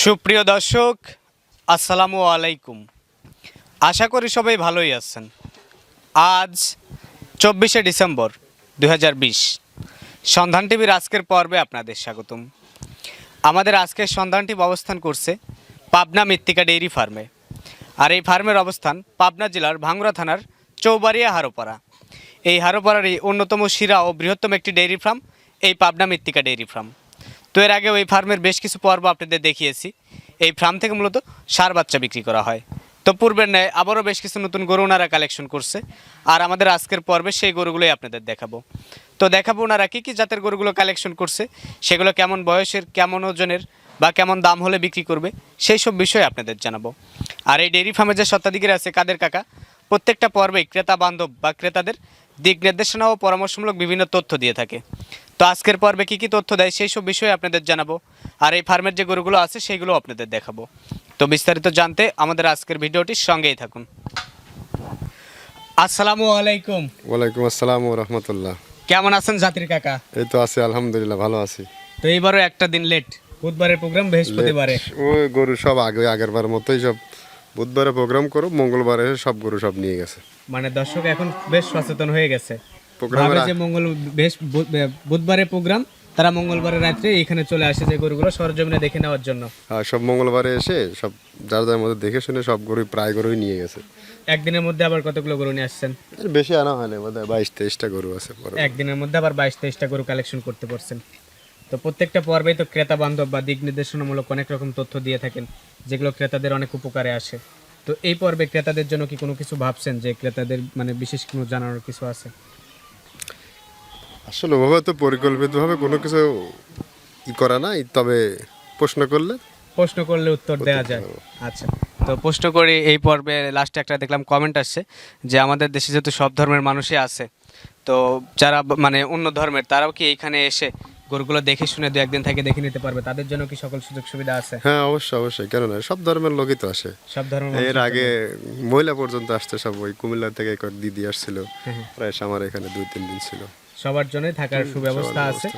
সুপ্রিয় দর্শক, আসসালামু আলাইকুম। আশা করি সবাই ভালোই আছেন। আজ 24শে ডিসেম্বর 2020, সন্ধান টিভির আজকের পর্বে আপনাদের স্বাগতম। আমাদের আজকের সন্ধান টিভি অবস্থান করছে পাবনা মৃত্তিকা ডেইরি ফার্মে। আর এই ফার্মের অবস্থান পাবনা জেলার ভাঙ্গুড়া থানার চৌবাড়িয়া হারোপাড়া। এই হারোপাড়ারই অন্যতম সেরা ও বৃহত্তম একটি ডেইরি ফার্ম এই পাবনা মৃত্তিকা ডেইরি ফার্ম। তো এর আগেও এই ফার্মের বেশ কিছু পর্ব আপনাদের দেখিয়েছি। এই ফার্ম থেকে মূলত ষাঁড় বাচ্চা বিক্রি করা হয়। তো পূর্বের ন্যায় আবারও বেশ কিছু নতুন গরু ওনারা কালেকশন করছে। আর আমাদের আজকের পর্বে সেই গরুগুলোই আপনাদের দেখাবো। তো দেখাবো ওনারা কী কী জাতের গরুগুলো কালেকশন করছে, সেগুলো কেমন বয়সের, কেমন ওজনের বা কেমন দাম হলে বিক্রি করবে, সেই সব বিষয়ে আপনাদের জানাবো। আর এই ডেইরি ফার্মের যে স্বত্বাধিকারী আছে কাদের কাকা, প্রত্যেকটা পর্বেই ক্রেতা বান্ধব বা ক্রেতাদের দিক নির্দেশনা ও পরামর্শমূলক বিভিন্ন তথ্য দিয়ে থাকে। তো আজকের পর্বে কী কী তথ্য দেয় সেই সব বিষয়ে আপনাদের জানাবো। আর এই ফার্মের যে গরুগুলো আছে সেইগুলো আপনাদের দেখাবো। তো বিস্তারিত জানতে আমাদের আজকের ভিডিওটির সঙ্গেই থাকুন। আসসালামু আলাইকুম। ওয়ালাইকুম আসসালাম ও রহমতুল্লাহ। কেমন আছেন জাতির কাকা? এই তো আছি আলহামদুলিল্লাহ, ভালো আছি। তো এইবারও একটা দিন লেট, বুধবারের প্রোগ্রাম বৃহস্পতিবারে। ওই গরু সব আগের বার মতোই সব বুধবারে প্রোগ্রাম করো, মঙ্গলবারে এসে সব গরু সব নিয়ে গেছে। মানে দর্শক এখন বেশ সচেতন হয়ে গেছে। প্রোগ্রামের ভাবে যে বুধবারে প্রোগ্রাম, তারা মঙ্গলবারের রাত্রে এখানে চলে আসে যে গরুগুলো সরজমিনে দেখে নেওয়ার জন্য। সব মঙ্গলবারে এসে সব যার যার মধ্যে দেখে শুনে সব গরু প্রায় গরুই নিয়ে গেছে। একদিনের মধ্যে আবার কতগুলো গরু নিয়ে আসছেন? এর বেশি আনা হয় না, বোধহয় 22-23টা গরু আছে। একদিনের মধ্যে আবার 22-23টা গরু কালেকশন করতে পারছেন। তো প্রত্যেকটা পর্বেই তো ক্রেতা বান্ধব বা দিক নির্দেশনামূলক অনেক রকম তথ্য দিয়ে থাকেন, যেগুলো ক্রেতাদের অনেক উপকারে আসে। তো এই পর্বে ক্রেতাদের জন্য কি কোনো কিছু ভাবছেন, যে ক্রেতাদের মানে বিশেষ কোনো জানানোর কিছু আছে? আসলে ওভাবে তো পরিকল্পিতভাবে কোনো কিছু করা নাই, তবে প্রশ্ন করলে উত্তর দেওয়া যায়। আচ্ছা, তো প্রশ্ন করি এই পর্বে লাস্টে একটা দেখলাম কমেন্ট আসছে যে আমাদের দেশে যেহেতু সব ধর্মের মানুষই আছে, তো যারা মানে অন্য ধর্মের তারাও কি এইখানে এসে গরুগুলো দেখে শুনে দু একদিন থেকে দেখে নিতে পারবে? তাদের জন্য কি সকল সুযোগ সুবিধা আছে? হ্যাঁ অবশ্যই অবশ্যই, কেন না, সব ধর্মের লোকই তো আসে। সব ধর্মের এর আগে মহিলা পর্যন্ত আসছে, সব ওই কুমিল্লা থেকে কয়েক দিদি আসছিল, প্রায় আমার এখানে 2-3 দিন ছিল। সবার জন্য থাকার সুব্যবস্থা আছে,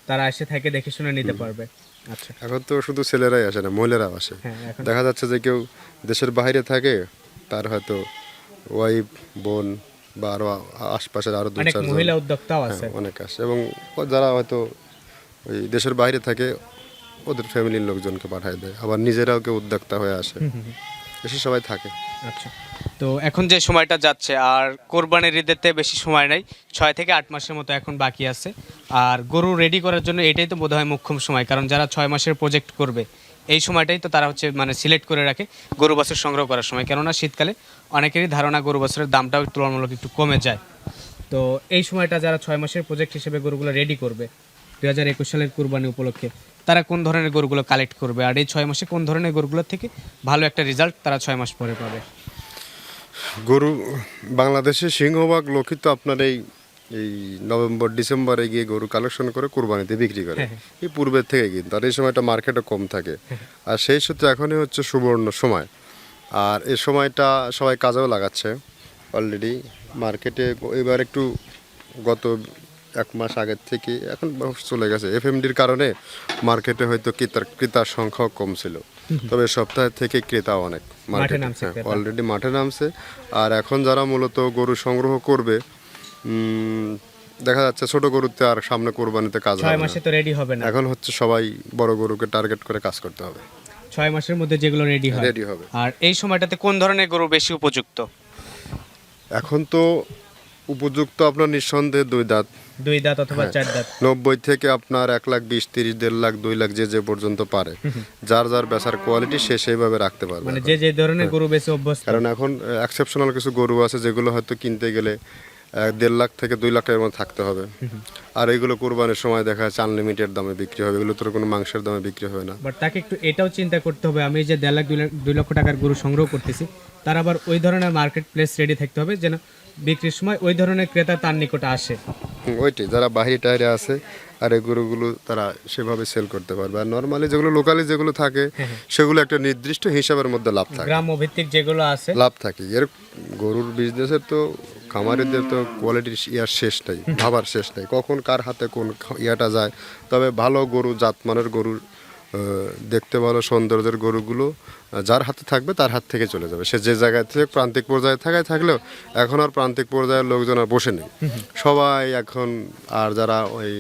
তারা এসে থেকে দেখে শুনে নিতে পারবে। আচ্ছা, এখন তো শুধু ছেলেরাই আসে না, মহিলারাও আসে। দেখা যাচ্ছে যে কেউ দেশের বাইরে থাকে, তার হয়তো ওয়াইফ, বোন বা আরো আশপাশের আরো অনেক 2-4 মহিলা উদ্যোক্তাও আছে। অনেক আসে। এবং যারা হয়তো ওই দেশের বাইরে থাকে ওদের ফ্যামিলির লোকজনকে পাঠায় দেয়, আবার নিজেরাও কেউ উদ্যোক্তা হয়ে আসে, এসে সবাই থাকে। আচ্ছা, তো এখন যে সময়টা যাচ্ছে, আর কোরবানির ঈদেতে বেশি সময় নেই, 6 থেকে 8 মাসের মতো এখন বাকি আছে। আর গরু রেডি করার জন্য এটাই তো বোধহয় মুখ্যম সময়, কারণ যারা 6 মাসের প্রজেক্ট করবে এই সময়টাই তো তারা হচ্ছে মানে সিলেক্ট করে রাখে গরু বাছুর সংগ্রহ করার সময়। কেননা শীতকালে অনেকেরই ধারণা গরু বাছুরের দামটাও তুলনামূলক একটু কমে যায়। তো এই সময়টা যারা 6 মাসের প্রজেক্ট হিসেবে গরুগুলো রেডি করবে 2021 সালের কুরবানি উপলক্ষে, তারা কোন ধরনের গরুগুলো কালেক্ট করবে, আর এই 6 মাসে কোন ধরনের গরুগুলোর থেকে ভালো একটা রেজাল্ট তারা 6 মাস পরে পাবে? গরু বাংলাদেশে সিংহভাগ লোকই তো আপনার এই এই নভেম্বর ডিসেম্বরে গিয়ে গরু কালেকশন করে কুরবানিতে বিক্রি করে, এই পূর্বের থেকে কিন্তু। আর এই সময়টা মার্কেটে কম থাকে, আর সেই সূত্রে এখনই হচ্ছে সুবর্ণ সময়। আর এই সময়টা সবাই কাজেও লাগাচ্ছে অলরেডি। মার্কেটে এবার একটু গত 1 মাস আগের থেকে এখন চলে গেছে এফএমডির কারণে মার্কেটে হয়তো ক্রেতার সংখ্যাও কম ছিল, তবে সপ্তাহ থেকে ক্রেতা অনেক অলরেডি মাঠে নামছে। আর এখন যারা মূলত গরু সংগ্রহ করবে, দেখা যাচ্ছে ছোট গরুতে আর সামনে কোরবানিতে কাজ হবে 6 মাসে তো রেডি হবে না। এখন হচ্ছে সবাই বড় গরুকে টার্গেট করে কাজ করতে হবে। 6 মাসের মধ্যে যেগুলো রেডি হবে। আর এই সময়টাতে কোন ধরনের গরু বেশি উপযুক্ত? এখন তো উপযুক্ত আপনার নিঃসন্দেহে 2 দাঁত অথবা 4 দাঁত। 90 থেকে আপনার 1,20,000, 30, 1.5 লাখ, 2 লাখ যে পর্যন্ত পারে। যার যার বেচার কোয়ালিটি সে সেইভাবে রাখতে পারবে, মানে যে ধরনের গরু বেশি অভ্যস্ত। কারণ এখন এক্সেপশনাল কিছু গরু আছে যেগুলো হয়তো কিনতে গেলে 1.5 লাখ থেকে 2 লাখ টাকার মধ্যে থাকতে হবে। আর এইগুলো কোরবানির সময় দেখা যাচ্ছে আনলিমিটেড দামে বিক্রি হবে, এগুলো তোর কোনো মাংসের দামে বিক্রি হবে না। বাট তাকে একটু এটাও চিন্তা করতে হবে, আমি যে 1.5 লাখ 2 লক্ষ টাকার গরু সংগ্রহ করতেছি, তার আবার ওই ধরনের মার্কেট প্লেস রেডি থাকতে হবে যেন বিক্রির সময় ওই ধরনের ক্রেতা তার নিকটে আসে। ওইটাই, যারা বাহিরে টাইরে আছে আর এই গরুগুলো তারা সেভাবে সেল করতে পারবে। আর নর্মালি যেগুলো লোকালি যেগুলো থাকে সেগুলো একটা নির্দিষ্ট হিসাবের মধ্যে লাভ থাকে, গ্রাম্য ভিত্তিক যেগুলো আছে লাভ থাকে। এর গরুর বিজনেসের তো খামারিদের তো কোয়ালিটির শেষ নাই, ভাবার শেষ নাই, কখন কার হাতে কোন ইয়াটা যায়। তবে ভালো গরু, জাতমানের গরুর দেখতে ভালো সৌন্দর্যের গরুগুলো যার হাতে থাকবে তার হাত থেকে চলে যাবে। সে যে জায়গায় থেকে প্রান্তিক পর্যায়ে থাকলেও এখন আর প্রান্তিক পর্যায়ের লোকজন আর বসে নেই, সবাই এখন। আর যারা ওই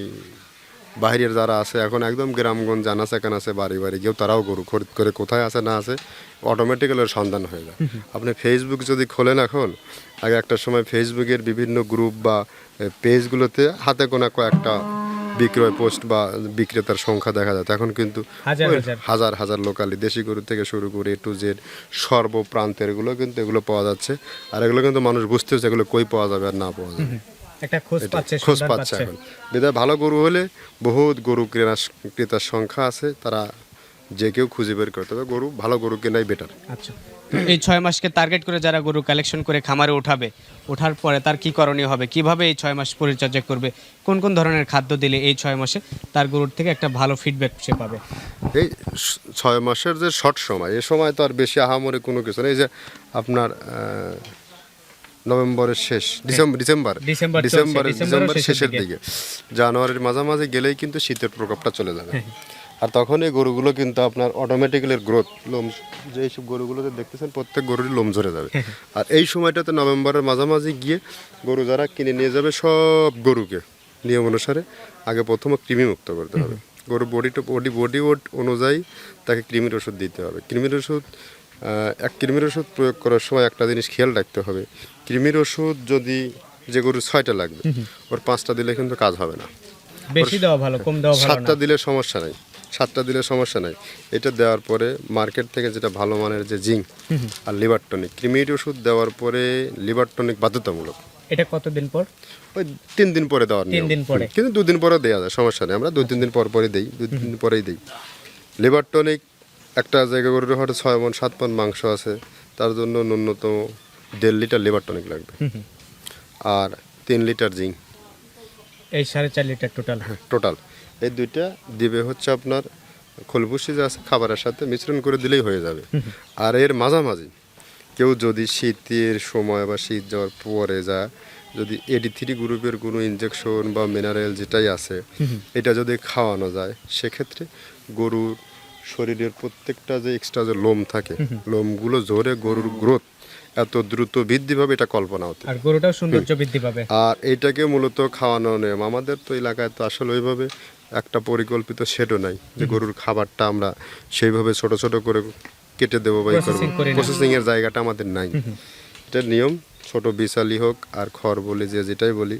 বাইরের যারা আছে এখন একদম গ্রামগঞ্জ জানাসে কানাসে বাড়ি বাড়ি গিয়েও তারাও গরু খরিদ করে কোথায় আছে না আছে অটোমেটিক্যালি সন্ধান হয়ে যায়। আপনি ফেসবুক যদি খোলেন এখন, আগে একটা সময় ফেসবুকের বিভিন্ন গ্রুপ বা পেজগুলোতে হাতে গোনা কয়েকটা বিক্রয় পোস্ট বা বিক্রেতার সংখ্যা দেখা যায়। এখন কিন্তু ওই হাজার হাজার লোকালি দেশি গরু থেকে শুরু করে A to Z সর্বপ্রান্তের গুলো কিন্তু এগুলো পাওয়া যাচ্ছে। আর এগুলো কিন্তু মানুষ বুঝতেছে এগুলো কই পাওয়া যাবে আর না পাওয়া যাবে, একটা খোঁজ খোঁজ পাচ্ছে এখন। বিধায় ভালো গরু হলে বহুত গরু ক্রেতার সংখ্যা আছে, তারা যে কেউ খুঁজে বের করতে হবে। গরু ভালো গরু কেনাই বেটার। আচ্ছা, এই 6 মাসকে টার্গেট করে যারা গরু কালেকশন করে খামারে ওঠার পরে তার কি করণীয় হবে, কিভাবে এই 6 মাস পরিচর্যা করবে, কোন কোন ধরনের খাদ্য দিলে এই 6 মাসে তার গরুর থেকে একটা ভালো ফিডব্যাক সে পাবে? এই 6 মাসের যে শর্ট সময়, এই সময় তো আর বেশি আহামরি কোনো কিছু নেই। এই যে আপনার নভেম্বরের শেষ, ডিসেম্বরের শেষের দিকে, জানুয়ারির মাঝামাঝি গেলেই কিন্তু শীতের প্রকোপটা চলে যাবে। আর তখন এই গরুগুলো কিন্তু আপনার অটোমেটিক্যালি গ্রোথ, লোম, যে এইসব গরুগুলোতে দেখতেছেন প্রত্যেক গরুরই লোম ঝরে যাবে। আর এই সময়টাতে নভেম্বরের মাঝামাঝি গিয়ে গরু যারা কিনে নিয়ে যাবে সব গরুকে নিয়ম অনুসারে আগে প্রথমে কৃমি মুক্ত করতে হবে। গরু বডি ওয়েট অনুযায়ী তাকে কৃমির ওষুধ দিতে হবে। কৃমির ওষুধ প্রয়োগ করার সময় একটা জিনিস খেয়াল রাখতে হবে, কৃমির ওষুধ যদি যে গরুর 6টা লাগবে ওর 5টা দিলে কিন্তু কাজ হবে না। বেশি দেওয়া ভালো, কম দেওয়া ভালো না। 7টা দিলে সমস্যা নাই, 7টা দিলে সমস্যা নাই। এটা দেওয়ার পরে মার্কেট থেকে যেটা ভালো মানের যে জিঙ্ক আর লিভার টনিক, কৃমির ওষুধ দেওয়ার পরে লিভার টনিক বাধ্যতামূলক। এটা কতদিন পর? ওই 3 দিন পরে দেওয়ার নিয়ম। 3 দিন পরে, কিন্তু 2 দিন পরে দেওয়া যায়, সমস্যা নেই। আমরা 2-3 দিন পরে দেই, 2 দিন পরেই দেই লিভার টনিক। একটা জায়গা গরুর হয়তো 6 মণ 7 মণ মাংস আছে, তার জন্য ন্যূনতম 1.5 লিটার লিভার টনিক লাগবে, আর 3 লিটার জিঙ্ক, এই 4.5 লিটার টোটাল। এই দুইটা দিবে হচ্ছে আপনার খোলভুসি যে আছে খাবারের সাথে মিশ্রণ করে দিলেই হয়ে যাবে। আর এর মাঝামাঝি কেউ যদি শীতের সময় বা শীত যাওয়ার পরে যদি AD3 গ্রুপের কোনো ইনজেকশন বা মিনারেল যেটাই আছে এটা যদি খাওয়ানো যায়, সেক্ষেত্রে গরুর শরীরের প্রত্যেকটা যে এক্সট্রা যে লোম থাকে, লোমগুলো ঝরে গরুর গ্রোথ এত দ্রুত বৃদ্ধি পাবে এটা কল্পনা হতে, আর গরুটাও সৌন্দর্য বৃদ্ধি পাবে। আর এটাকে মূলত খাওয়ানো নিয়ম। আমাদের তো এলাকায় তো আসলে ওইভাবে একটা পরিকল্পিত সেটও নাই যে গরুর খাবারটা আমরা সেইভাবে ছোট ছোট করে কেটে দেবো বা প্রসেসিং এর জায়গাটা আমাদের নাই। এটা নিয়ম, ছোট বিশালি হোক আর খড় বলি যেটাই বলি,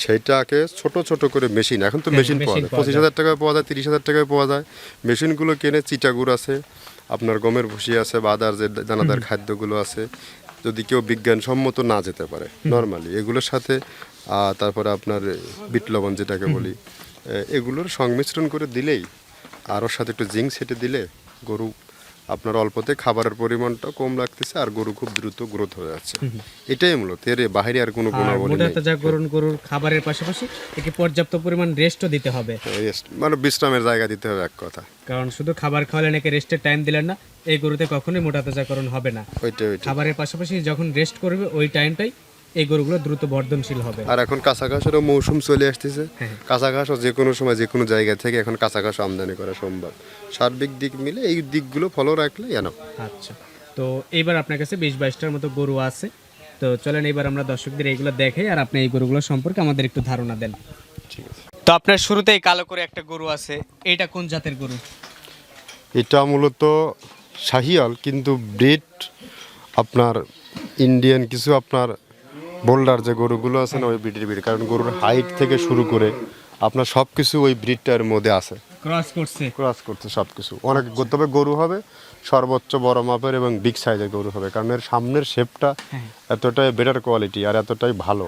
সেইটাকে ছোট ছোট করে মেশিন, এখন তো মেশিন পাওয়া যায়, 25,000 টাকায় পাওয়া যায়, 30,000 টাকায় পাওয়া যায়। মেশিনগুলো কিনে চিটাগুড় আছে, আপনার গমের ভুসি আছে, বা আদার যে দানাদার খাদ্যগুলো আছে, যদি কেউ বিজ্ঞানসম্মত না যেতে পারে নর্মালি এগুলোর সাথে তারপরে আপনার বিট লবণ যেটাকে বলি, এগুলোর সংমিশ্রণ করে দিলেই, আর ওর সাথে একটু জিঙ্ক সেটে দিলে গরু আপনার অল্পতে খাবারের পরিমাণটা কম লাগতেছে আর গরু খুব দ্রুত গ্রোথ হয়ে যাচ্ছে। এটাই মূলত, এর বাইরে আর কোনো গুণাবলী নেই। গরুর খাবারের পাশাপাশি একে পর্যাপ্ত পরিমাণ রেস্টও দিতে হবে, মানে বিশ্রামের জায়গা দিতে হবে এক কথা। কারণ শুধু খাবার খাওয়ালে নাকি রেস্টের টাইম দিলেন না, এই গরুতে কখনোই মোটা তাজাকরণ হবে না। খাবারের পাশাপাশি যখন রেস্ট করবে ওই টাইমটাই এই গরুগুলো দ্রুত বর্ধনশীল হবে। আর এখন কাঁচা ঘাসেরও মৌসুম চলে আসতেছে, কাঁচা ঘাসও যে কোনো সময় যে কোনো জায়গা থেকে এখন কাঁচা ঘাস আমদানি করা সম্ভব। সার্বিক দিক মিলে এই দিকগুলো ফলো রাখলে জানো। আচ্ছা, তো এইবার আপনার কাছে 20-22টার মতো গরু আছে, তো চলেন এবার আমরা দর্শকদের এইগুলো দেখাই আর আপনি এই গরুগুলো সম্পর্কে আমাদের একটু ধারণা দেন। ঠিক আছে। তো আপনার শুরুতেই কালো করে একটা গরু আছে, এটা কোন জাতের গরু? এটা মূলত শাহিয়াল, কিন্তু ব্রিড আপনার ইন্ডিয়ান কিছু আপনার বোল্ডার যে গরুগুলো আছে না, ওই ব্রিড, কারণ গরুর হাইট থেকে শুরু করে আপনার সব কিছু ওই ব্রিডটার মধ্যে আছে, ক্রস করছে সব কিছু। অনেক, তবে গরু হবে সর্বোচ্চ বড় মাপের এবং বিগ সাইজের গরু হবে, কারণ এর সামনের শেপটা এতটাই বেটার কোয়ালিটি আর এতটাই ভালো।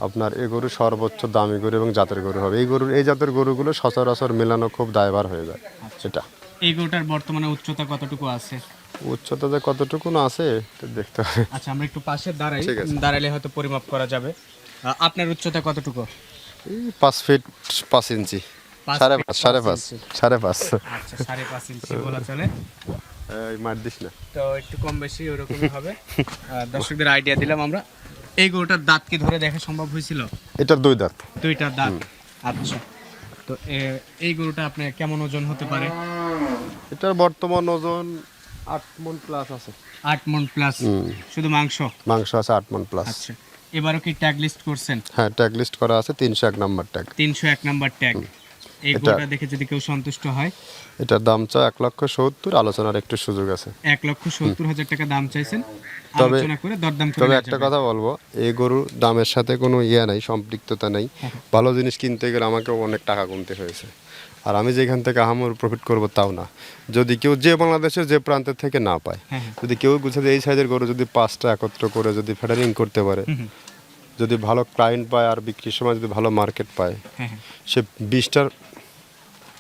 আপনার এই গরু সর্বোচ্চ দামি গরু এবং জাতের গরু হবে। এই জাতের গরুগুলো সচরাচর মেলানো খুব দায়ভার হয়ে যায়। সেটা এই গরুটার বর্তমানে উচ্চতা কতটুকু আছে? উচ্চতা যে কতটুকু না আছে দেখতে হবে। আচ্ছা, আমরা একটু পাশে দাঁড়ালে হয়তো পরিমাপ করা যাবে। আপনার উচ্চতা কতটুকু? 5 ফিট 5 ইঞ্চি, 5.5 আচ্ছা, 5.5 ইঞ্চি বলা চলে। মার দিস না, তো একটু কম বেশি ওরকমই হবে। দর্শকদের আইডিয়া দিলাম আমরা। এই গরুটার দাঁত কি ধরে দেখা সম্ভব হয়েছিল? এটার 2 দাঁত। 2টা দাঁত। আচ্ছা, তো এই গরুটা আপনার কেমন ওজন হতে পারে? এটার বর্তমান ওজন 8 মণ প্লাস আছে। 8 মণ প্লাস শুধু মাংস? মাংস আছে 8 মণ প্লাস। আচ্ছা, এবারও কি ট্যাগ লিস্ট করছেন? হ্যাঁ, ট্যাগ লিস্ট করা আছে 301 নাম্বার ট্যাগ। 301 number tag. এই গরুটা দেখে যদি কেউ সন্তুষ্ট হয়, এটার দাম চা 1,70,000, আলোচনার একটু সুযোগ আছে। 1,70,000 টাকা দাম চাইছেন, তবে আলোচনা করে দরদাম করে তবে নেওয়া একটা যাবে। কথা বলবো, এই গরুর দামের সাথে কোনো নাই, সম্পৃক্ততা নেই। ভালো জিনিস কিনতে গেলে আমাকে অনেক টাকা গুনতে হয়েছে, আর আমি যেখান থেকে আহামর প্রফিট করব তাও না। যদি কেউ যে বাংলাদেশের যে প্রান্তের থেকে না পায়, যদি কেউ বুঝে এই সাইজের গরু যদি 5টা একত্র করে যদি ফেডারিং করতে পারে, যদি ভালো ক্লায়েন্ট পায় আর বিক্রির সময় যদি ভালো মার্কেট পায়, সে 20টার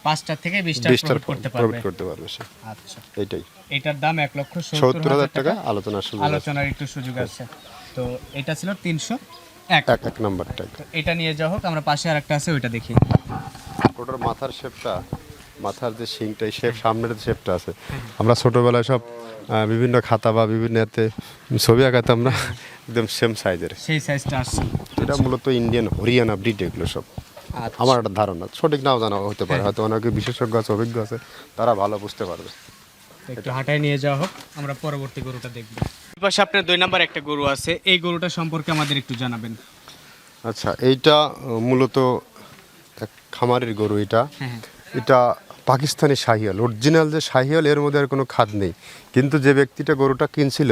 5টা থেকে 20টা প্রফিট করতে প্রফিট পারবে। করতে পারবে সে। আচ্ছা, এইটাই। এটার দাম 1,70,000 70,000 টাকা, আলোচনার সুযোগ আছে। আলোচনার একটু সুযোগ আছে। তো এটা ছিল 301। এক নাম্বার ট্যাগ। তো এটা নিয়ে যাওয়া হোক, আমরা পাশে আরেকটা আছে ওইটা দেখি। ওটার মাথার শেপটা, মাথার যে শিংটা, এই শেপ, সামনের যে শেপটা আছে, আমরা ছোটবেলায় সব বিভিন্ন খাতা বা বিভিন্ন এতে ছবি আঁকাতাম না, একদম সেম সাইজের। সেই সাইজটা আসছে। এটা মূলত ইন্ডিয়ান হরিয়ানা ব্রিড এগুলো সব। আমার একটা ধারণা, সঠিক নাও জানা হতে পারে, হয়তো অনেকে বিশেষজ্ঞ আছে, অভিজ্ঞ আছে, তারা ভালো বুঝতে পারবে। একটু হাঁটায় নিয়ে যাওয়া হোক, আমরা পরবর্তী গরুটা দেখব। এই পাশে আপনার 2 নাম্বার একটা গরু আছে, এই গরুটা সম্পর্কে আমাদের একটু জানাবেন। আচ্ছা, এইটা মূলত এক খামারের গরু। এটা পাকিস্তানি শাহিয়াল, অরিজিনাল যে শাহিয়াল, এর মধ্যে আর কোনো খাদ নেই। কিন্তু যে ব্যক্তিটা গরুটা কিনছিল,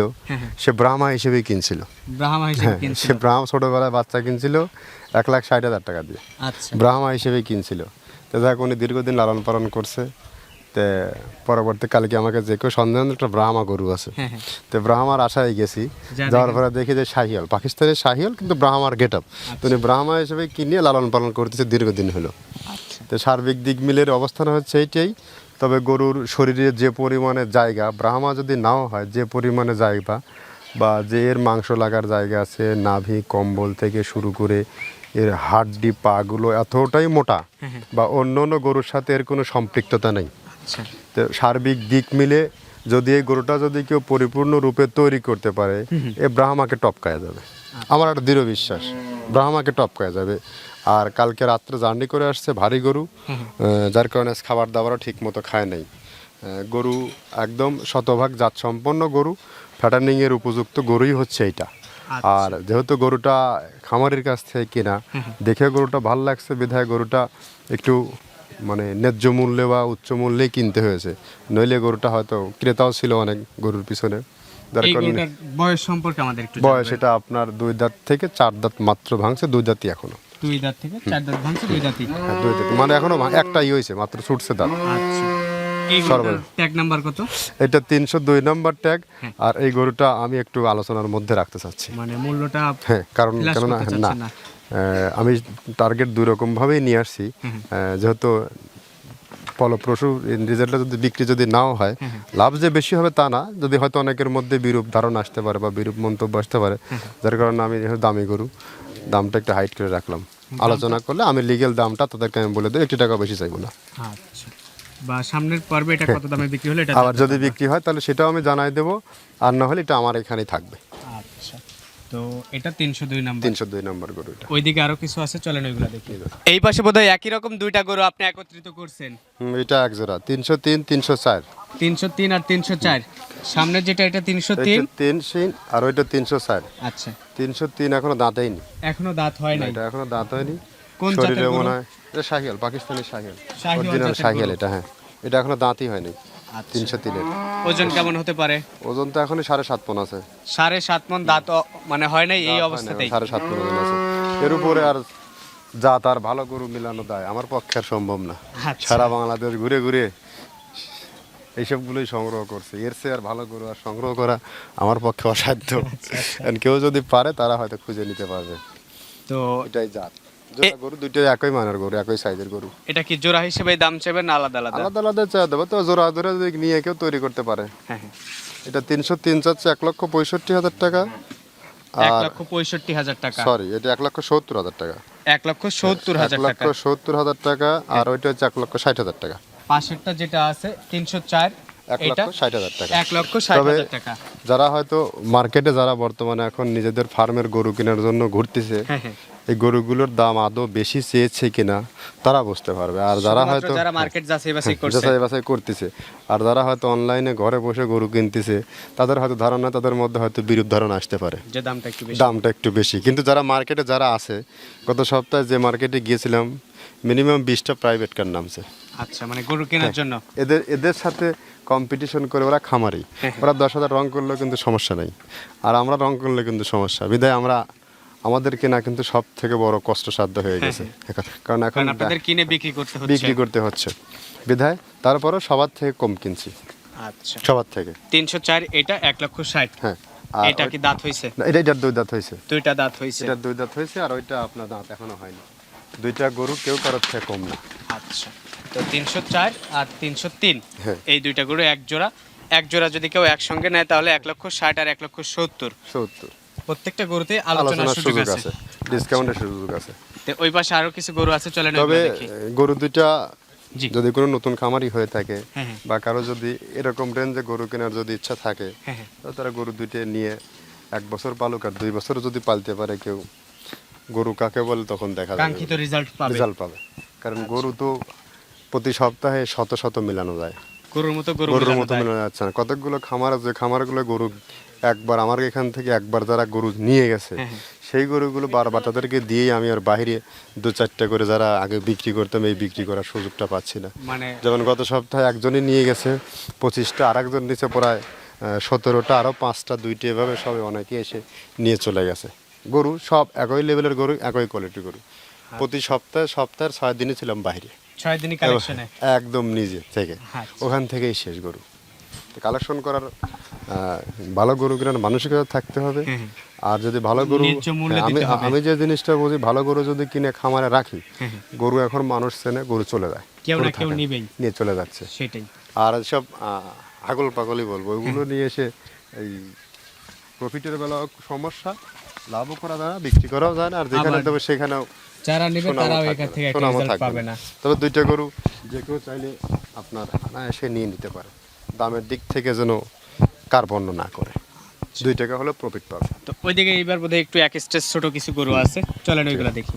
সে ব্রাহ্মা হিসেবেই কিনছিল। ব্রাহ্মা হিসেবে কিনছিল? সে ব্রাহ্মা, ছোটবেলায় বাচ্চা কিনছিল 1,60,000 টাকা দিয়ে। আচ্ছা, ব্রাহ্মা হিসেবেই কিনছিল। তো যাক, উনি দীর্ঘদিন লালন পালন করছে। তে পরবর্তীকালকে আমাকে যে কেউ সন্দেহ একটা ব্রাহ্মা গরু আছে, তো ব্রাহ্মার আশায় গেছি। যাওয়ার পরে দেখি যে শাহিয়াল, পাকিস্তানের শাহিয়াল, কিন্তু ব্রাহ্মার গেট আপ। তো উনি ব্রাহ্মা হিসেবে কিনে লালন পালন করতেছে দীর্ঘদিন হলো। তো সার্বিক দিক মিলের অবস্থান হচ্ছে এইটাই। তবে গরুর শরীরে যে পরিমাণে জায়গা, ব্রাহ্মা যদি নাও হয়, যে পরিমাণে জায়গা বা যে এর মাংস লাগার জায়গা আছে, নাভি কম্বল থেকে শুরু করে এর হাড্ডি পাগুলো এতটাই মোটা, বা অন্য অন্য গরুর সাথে এর কোনো সম্পৃক্ততা নেই। তো সার্বিক দিক মিলে যদি এই গরুটা যদি কেউ পরিপূর্ণ রূপে তৈরি করতে পারে, এ ব্রাহ্মাকে টপকায়া যাবে। আমার একটা দৃঢ় বিশ্বাস, ব্রাহ্মাকে টপকায়া যাবে। আর কালকে রাত্রে জার্নি করে আসছে ভারী গরু, যার কারণে খাবার দাবারও ঠিক মতো খায় নাই। গরু একদম শতভাগ জাত সম্পন্ন গরু, ফ্যাটার্নিংয়ের উপযুক্ত গরুই হচ্ছে এইটা। আর যেহেতু গরুটা খামারের কাছ থেকে কেনা, দেখে গরুটা ভালো লাগছে বিধায় গরুটা একটু মানে ন্যায্য মূল্যে বা উচ্চ মূল্যেই কিনতে হয়েছে। নইলে গরুটা হয়তো ক্রেতাও ছিল অনেক গরুর পিছনে। যার এই কারণে গরুটার বয়স সম্পর্কে আমাদের একটু বয়স, এটা আপনার 2 দাঁত থেকে 4 দাঁত মাত্র ভাঙছে, 2 দাঁতই এখনো। 2 দাঁত থেকে 4 দাঁত ভাঙছে, 2 দাঁতই। হ্যাঁ, 2 দাঁত মানে এখনো একটাই হয়েছে, মাত্র ছুটছে দাঁত। আচ্ছা, এই গরুটার ট্যাগ নাম্বার কত? এটা 302 নাম্বার ট্যাগ। আর এই গরুটা আমি একটু আলোচনার মধ্যে রাখতে চাচ্ছি। মানে মূল্যটা? হ্যাঁ, কারণ ফ্ল্যাশ কেননা করতে না, চাচ্ছেন না? আমি টার্গেট 2 রকমভাবেই নিয়ে আসছি। যেহেতু ফলপ্রসূ রেজাল্টটা যদি বিক্রি যদি নাও হয়, লাভ যে বেশি হবে তা না, যদি হয়তো অনেকের মধ্যে বিরূপ ধারণা আসতে পারে বা বিরূপ মন্তব্য আসতে পারে, যার কারণে আমি দামি গরু, দামটা একটু হাইট করে রাখলাম। আলোচনা করলে আমি লিগেল দামটা তাদেরকে আমি বলে দেবো, 1 টাকা বেশি চাইবো না। আচ্ছা, বা সামনের পর্বে এটা কত দামে বিক্রি হলো এটা আবার যদি বিক্রি হয় তাহলে সেটাও আমি জানাই দেবো, আর না হলে এটা আমার এখানেই থাকবে। আচ্ছা, তো এটা 302 নাম্বার। 302 নম্বর গরু এটা। ওইদিকে আরো কিছু আছে, চলেন ওইগুলো দেখি। এই পাশে বোধহয় একই রকম 2টা গরু আপনি একত্রিত করছেন। এটা এক জোড়া 303, 304। 303 আর 304। সামনের যেটা এটা 303, 303 আর ওইটা 304। আচ্ছা, 303 এখনো দাঁতেইনি। এখনো দাঁত হয় নাই? এটা এখনো দাঁত হয়নি। কোন জাতের শরীরে গরু? মনে হয় এটা শাহিয়াল, পাকিস্তানি শাহিয়াল, শাহিওয়াল অরিজিনাল জাতের শাহিয়াল গরু। এটা। হ্যাঁ, এটা এখনো দাঁতই হয়নি। 303 এর ওজন কেমন হতে পারে? ওজন তো এখনো 7.5 মণ আছে। 7.5 মণ দাঁত মানে হয় নাই এই অবস্থাতেই? 7.5 মণ ওজন আছে। এর উপরে আর জাত আর ভালো গরু মিলানো দেয় আমার পক্ষে আর সম্ভব না। আচ্ছা। সারা বাংলাদেশ ঘুরে ঘুরে এইসবগুলোই সংগ্রহ করছে, এর চেয়ে আর ভালো গরু আর সংগ্রহ করা আমার পক্ষে অসাধ্য। And কেউ যদি পারে তারা হয়তো খুঁজে নিতে পারবে। তো এটাই জাত। জোড়া গরু দুইটাই একই মানের গরু, একই সাইজের গরু। এটা কি জোড়া হিসেবে দাম চাইবেন না আলাদা আলাদা? আলাদা আলাদা চা দেবো তো, জোড়া ধরে যদি নিয়ে কেউ তৈরি করতে পারে। হ্যাঁ, এটা 303 চাচ্ছে 1,65,000 টাকা। আর 1,65,000 টাকা। সরি, এটা 1,70,000 টাকা। 1,70,000 টাকা। 1,70,000 টাকা। আর ওইটা হচ্ছে 1,60,000 টাকা। পাশেরটা যেটা আছে 304, এটা 1,60,000 টাকা। 1,60,000 টাকা। যারা হয়তো মার্কেটে যারা বর্তমানে এখন নিজেদের ফার্মের গরু কেনার জন্য ঘুরতেছে, এই গরুগুলোর দাম আদৌ বেশি চেয়েছে কিনা তারা বুঝতে পারবে। আর যারা শুধুমাত্র হয়তো যারা মার্কেট যাচাই বাছাই করছে যাচাই বাছাই করতেছে, আর যারা হয়তো অনলাইনে ঘরে বসে গরু কিনতেছে, তাদের হয়তো ধারণা, তাদের মধ্যে হয়তো বিরূপ ধারণা আসতে পারে, যে দামটা একটু বেশি। দামটা একটু বেশি। কিন্তু যারা মার্কেটে যারা আছে, গত সপ্তাহে যে মার্কেটে গিয়েছিলাম মিনিমাম 20টা প্রাইভেট কার নামছে। আচ্ছা, মানে গরু কেনার জন্য। এদের সাথে কম্পিটিশন করে ওরা খামারি, ওরা 10,000 রং করলেও কিন্তু সমস্যা নেই, আর আমরা রং করলে কিন্তু সমস্যা। বিধায় আমাদের কেনা কিন্তু সব থেকে বড় কষ্টসাধ্য হয়ে গেছে, কারণ এখন আপনাদের কিনে বিক্রি করতে হচ্ছে। বিক্রি করতে হচ্ছে বিধায় তারপরও সবার থেকে কম কিনছি, আচ্ছা, সবার থেকে। 304 এটা 1,60,000। হ্যাঁ, এটা কি দাঁত হইছে? না, এটার 2 দাঁত হয়েছে, দুইটা দাঁত হইছে। এটার 2 দাঁত হয়েছে, আর ওইটা আপনার দাঁত এখনো হয়নি। দুইটা গরু কেউ কারোর থেকে কম না। আচ্ছা, তো 304 আর 303 হ্যাঁ। এই দুইটা গরু এক জোড়া যদি কেউ একসঙ্গে নেয় তাহলে 1,60,000 আর 1,70,000। 70 প্রত্যেকটা গরুতে আলোচনার সুযোগ আছে, ডিসকাউন্টের সুযোগ আছে। তো ওই পাশে আরো কিছু গরু আছে, চলেন তবে ওইগুলো দেখি। গরু দুইটা জি। যদি কোনো নতুন খামারি হয়ে থাকে, হ্যাঁ, হ্যাঁ। বা কারো যদি এরকম রেঞ্জে গরু কেনার যদি ইচ্ছা থাকে, হ্যাঁ, হ্যাঁ। তো তারা গরু দুইটা নিয়ে 1 বছর পালুক, আর 2 বছর যদি পালতে পারে কেউ, গরু কাকে বলে তখন দেখা যাবে, কাঙ্ক্ষিত রেজাল্ট পাবে। রেজাল্ট পাবে। কারণ গরু তো প্রতি সপ্তাহে শত শত মেলানো যায়, গরুর মতো গরু গরুর মেলানো মতো যায়। মেলানো যাচ্ছে না। কতকগুলো খামার আছে, খামারগুলো গরু একবার আমার এখান থেকে একবার যারা গরু নিয়ে গেছে, হ্যাঁ, হ্যাঁ। সেই গরুগুলো বারবার তাদেরকে দিয়েই আমি আর বাইরে 2-4টা করে যারা আগে বিক্রি করতাম, এই বিক্রি করার সুযোগটা পাচ্ছি না। মানে যেমন গত সপ্তাহে একজনই নিয়ে গেছে 25টা, আর একজন নিচে প্রায় 17টা, আরও 5টা, 2টা, এভাবে সবে অনেকে এসে নিয়ে চলে গেছে। গরু সব একই লেভেলের গরু, একই কোয়ালিটির গরু। প্রতি সপ্তাহের 6 দিনই ছিলাম বাইরে, 6 দিনই কালেকশনে। একদম নিজে থেকে, আচ্ছা। ওখান থেকেই শেষ গরু। কালেকশন করার ভালো গরু কেনার মানসিকতা থাকতে হবে। আর যদি ভালো গরু, ন্যায্য মূল্য হ্যাঁ, দিতে হবে। আমি যে জিনিসটা বুঝি, ভালো গরু যদি কিনে খামারে রাখি, গরু এখন মানুষ চেনে, গরু চলে যায়, কেউ গরু না কেউ থাকে না, নিবেই। নিয়ে চলে যাচ্ছে। সেটাই। আর সব আগল পাগলই বলবো, ওইগুলো নিয়ে এসে এই প্রফিটের বেলা সমস্যা, লাভও করা যায় না, বিক্রি করাও যায় না, আর যেখানে আবার দেবে সেখানেও যারা নেবে সুনামও তারাও থাকবে এখান না, থেকে একটা সুনামও রেজাল্ট থাকবে পাবে না। না। তবে 2টা গরু যে কেউ চাইলে আপনার এসে নিয়ে নিতে পারে, দামের দিক থেকে যেন কার্পণ্য না করে, 2 টাকা হলে প্রফিট পাবে। তো ওইদিকে এইবার বোধহয় একটু এক স্টেজ ছোট কিছু গরু আছে, চলেন ওইগুলো দেখি।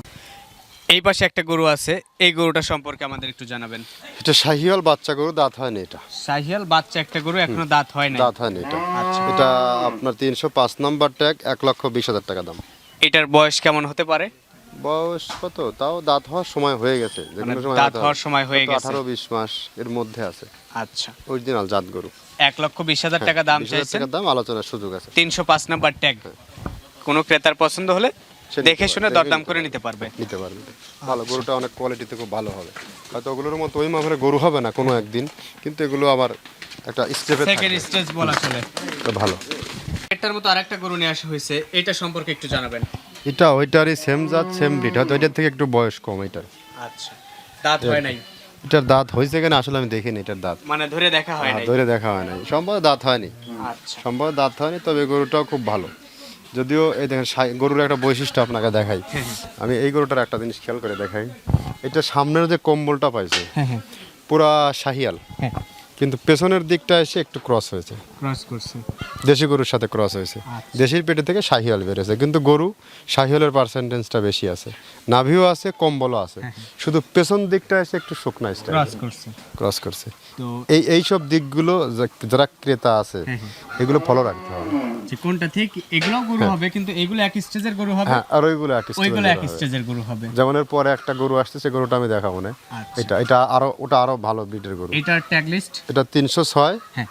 এই পাশে একটা গরু আছে, এই গরুটা সম্পর্কে আমাদের একটু জানাবেন। এটা শাহিওয়াল বাচ্চা গরু, দাঁত হয়নি। এটা শাহিয়াল বাচ্চা একটা গরু, এখনো দাঁত হয় না। দাঁত হয়নি। এটা আচ্ছা। এটা আপনার 305 নম্বর ট্যাগ, 1,20,000 টাকা দাম। এটার বয়স কেমন হতে পারে? বয়স কত, তাও দাঁত হওয়ার সময় হয়ে গেছে, যে মানে কোনো সময় দাঁত হওয়ার সময় হয়ে গেছে। 18-20 মাস এর মধ্যে আছে। আচ্ছা, অরিজিনাল জাত গরু। 1,20,000 টাকা দাম 20,000 চাইছেন। টাকা দাম, আলোচনার সুযোগ আছে। 305 নাম্বার ট্যাগ। কোনো ক্রেতার পছন্দ হলে সে দেখে শুনে দেখে দরদাম নিতে করে পারবে। নিতে পারবে। নিতে পারবে ভালো গরুটা, অনেক কোয়ালিটিতে খুব ভালো হবে। হয়তো ওগুলোর মতো ওই মাপের গরু হবে না কোনো একদিন, কিন্তু এগুলো আবার একটা স্টেপে সেকেন্ড থাকে, স্টেজ বলা চলে। তো ভালো। এটার মতো আরেকটা গরু নিয়ে আসা হয়েছে, এটা সম্পর্কে একটু জানাবেন। এটা ওইটারই সেম জাত, সেম ব্রিড, হয়তো ওইটার থেকে একটু বয়স কম। এটার আচ্ছা, দাঁত হয় নাই। এটার দাঁত হয়েছে কিনা আসলে আমি দেখিনি। এটার দাঁত মানে ধরে দেখা হয় নাই। ধরে দেখা হয় নাই, সম্ভবত দাঁত হয়নি, আচ্ছা, সম্ভবত দাঁত হয়নি। তবে গরুটাও খুব ভালো। যদিও এই দেখেন গরুর একটা বৈশিষ্ট্য আপনাকে দেখাই, আমি এই গরুটার একটা জিনিস খেয়াল করে দেখাই। এটা সামনের যে কম্বলটা পাইছে পুরা শাহিয়াল, কিন্তু পেছনের দিকটা এসে একটু ক্রস হয়েছে, ক্রস করছে। দেশি গরুর সাথে ক্রস হয়েছে। দেশির পেটে থেকে শাহিয়াল বেরোছে, কিন্তু গরু শাহিয়ালের পার্সেন্টেজটা বেশি আছে, নাভিও আছে, কম্বলও আছে, শুধু পেছন দিকটা এসে একটু শুকনা স্টাইল ক্রস করছে। ক্রস করছে। তো এইসব দিকগুলো যারা ক্রেতা আছে এগুলো ফলো রাখতে হবে, যে কোনটা ঠিক। এগুলো গরু হবে, কিন্তু এগুলো এক স্টেজের গরু হবে, হ্যাঁ, আর ওইগুলো এক ওইগুলো এক স্টেজের হবে। স্টেজের গরু হবে। যেমন এর পরে একটা গরু আসতেছে, গরুটা আমি দেখাবো না। আচ্ছা। ওটা আরো ভালো ব্রিডের গরু। এটার ট্যাগ লিস্ট। এটা 306, হ্যাঁ,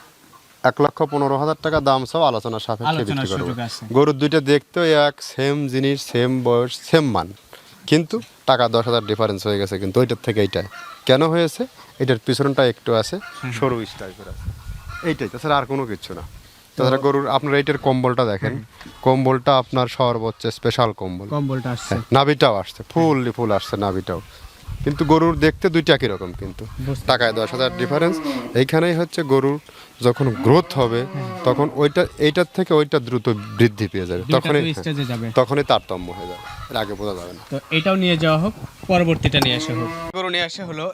1,15,000 টাকা দাম, সব আলোচনা সাপেক্ষে আলোচনার বিক্রি করবো। সুযোগ আছে। গরুর দুইটা দেখতেও এক, সেম জিনিস, সেম বয়স, সেম মান, কিন্তু টাকা 10,000 ডিফারেন্স হয়ে গেছে। কিন্তু ওইটার থেকে এইটা কেন হয়েছে, এটার পিছনটা একটু আছে, সরু টাইপের আছে, এইটাই, তাছাড়া আর কোনো কিছু না। তাছাড়া গরুর আপনার এইটার কম্বলটা দেখেন, কম্বলটা আপনার সর্বোচ্চ স্পেশাল কম্বল, কম্বলটা আসছে। নাভিটাও আসছে, ফুল আসছে নাভিটাও। কিন্তু গরুর দেখতে দুইটা একই রকম, কিন্তু টাকায় 10,000 ডিফারেন্স। এইখানেই হচ্ছে গরুর যখন গ্রোথ হবে তখন এইটার থেকে ওইটা দ্রুত বৃদ্ধি পেয়ে যাবে, স্টেজে যাবে, তখনই তারতম্য হয়ে যাবে, এর আগে বোঝা যাবে না। তো এটাও নিয়ে যাওয়া হোক, পরবর্তীটা নিয়ে আসা হোক। গরু নিয়ে আসা হলো,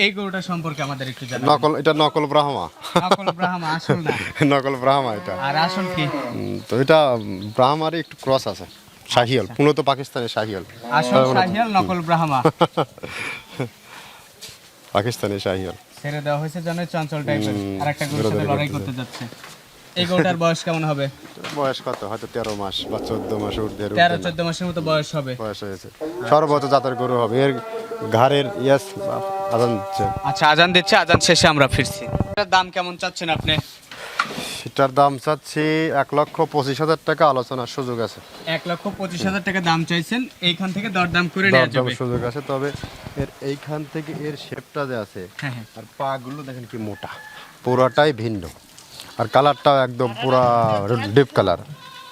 এই গরুটা সম্পর্কে আমাদের একটু জানাবেন। এটা নকল ব্রাহ্মা। নকল ব্রাহ্মা, আসল না। নকল ব্রাহ্মা এটা। আর আসল কি? তো এটা ব্রাহ্মারই একটু ক্রস আছে। শাহিয়াল, মূলত পাকিস্তানের শাহিয়াল। আসল শাহিয়াল, নকল ব্রাহ্মা। পাকিস্তানের শাহিয়াল ছেড়ে দেওয়া হয়েছে জন্য চঞ্চল টাইপের আর একটা গরুর সাথে দৌড়াদৌড়ি লড়াই করতে যাচ্ছে। এই গরুটার বয়স কেমন হবে? বয়স কত, হয়তো 13 মাস বা 14 মাস ঊর্ধ্বে 13-14 মাসের মতো বয়স হবে। বয়স হয়েছে। সর্বোচ্চ জাতের গরু হবে। এর ঘাড়ের ইয়াস আদান দিচ্ছে। আচ্ছা, আজান দিচ্ছে, আজান শেষে আমরা ফিরছি। এটার দাম কেমন চাচ্ছেন আপনি? সেটার দাম চাচ্ছি 1,25,000 টাকা, আলোচনার সুযোগ আছে। 1,25,000 টাকা দাম চাইছেন, এইখান থেকে দরদাম করে নেওয়া দরদাম যাবে। সুযোগ আছে, তবে এর এইখান থেকে এর শেপটা যে আছে হ্যাঁ হ্যাঁ। আর পাগুলো দেখেন কি মোটা, পুরাটাই ভিন্ন। আর কালারটাও একদম পুরা ডিপ কালার।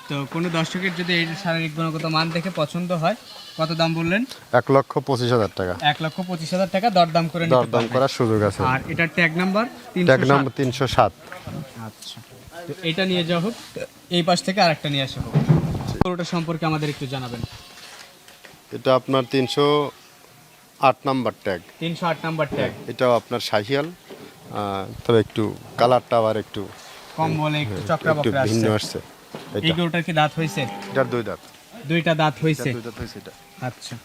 তো কোনো দর্শকের যদি এই শারীরিক গুণগত মান দেখে পছন্দ হয়, কত দাম বললেন? 1,25,000 টাকা 1,25,000 টাকা দরদাম করে নিতে দরদাম পারবেন। করার সুযোগ আছে। আর এটার ট্যাগ নাম্বার ট্যাগ 307। নাম্বার 307। আচ্ছা, তো এটা নিয়ে যাওয়া হোক, এই পাশ থেকে আরেকটা নিয়ে আসা হোক। গরুটা সম্পর্কে আমাদের একটু জানাবেন। এটা আপনার 308 নাম্বার ট্যাগ। 308 number tag. এটাও আপনার শাহিয়াল, তবে একটু কালারটা আবার একটু কম বলে একটু চক্রা একটু বকরা ভিন্ন আসছে। আসছে। এই গরুটার কি দাঁত হয়েছে? এটার 2 দাঁত। দুইটা দাঁত হয়েছে। দুই দাঁত হয়েছে এটা। আচ্ছা,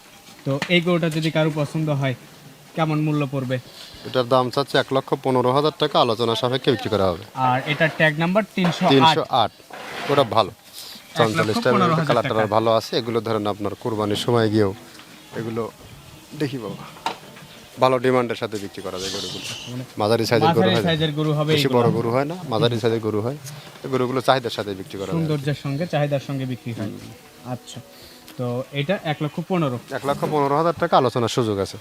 তো এই গরুটা যদি কারো পছন্দ হয়, কেমন মূল্য পড়বে? এটার দাম চাচ্ছে 1,15,000 টাকা, আলোচনা সাপেক্ষে বিক্রি করা হবে। আর এটার ট্যাগ নাম্বার 308। 308। ওটা ভালো, চঞ্চল 1,15,000 কালারটা টাকা। ভালো আছে। এগুলো ধরেন আপনার কুরবানির সময় গিয়েও এগুলো দেখি বাবা ভালো ডিমান্ডের সাথে বিক্রি করা যায় গরুগুলো। মাঝারি সাইজের গরু মাঝারি হয়, সাইজের গরু হবে বেশি এইগুলো। বড় গরু হয় না, মাঝারি সাইজের গরু হয়। এই গরুগুলো চাহিদার সাথে বিক্রি করা যায়। সৌন্দর্যের সঙ্গে চাহিদার সঙ্গে বিক্রি হয়। আচ্ছা, তো এটা 1,15,000। 1,15,000 টাকা, আলোচনার সুযোগ আছে।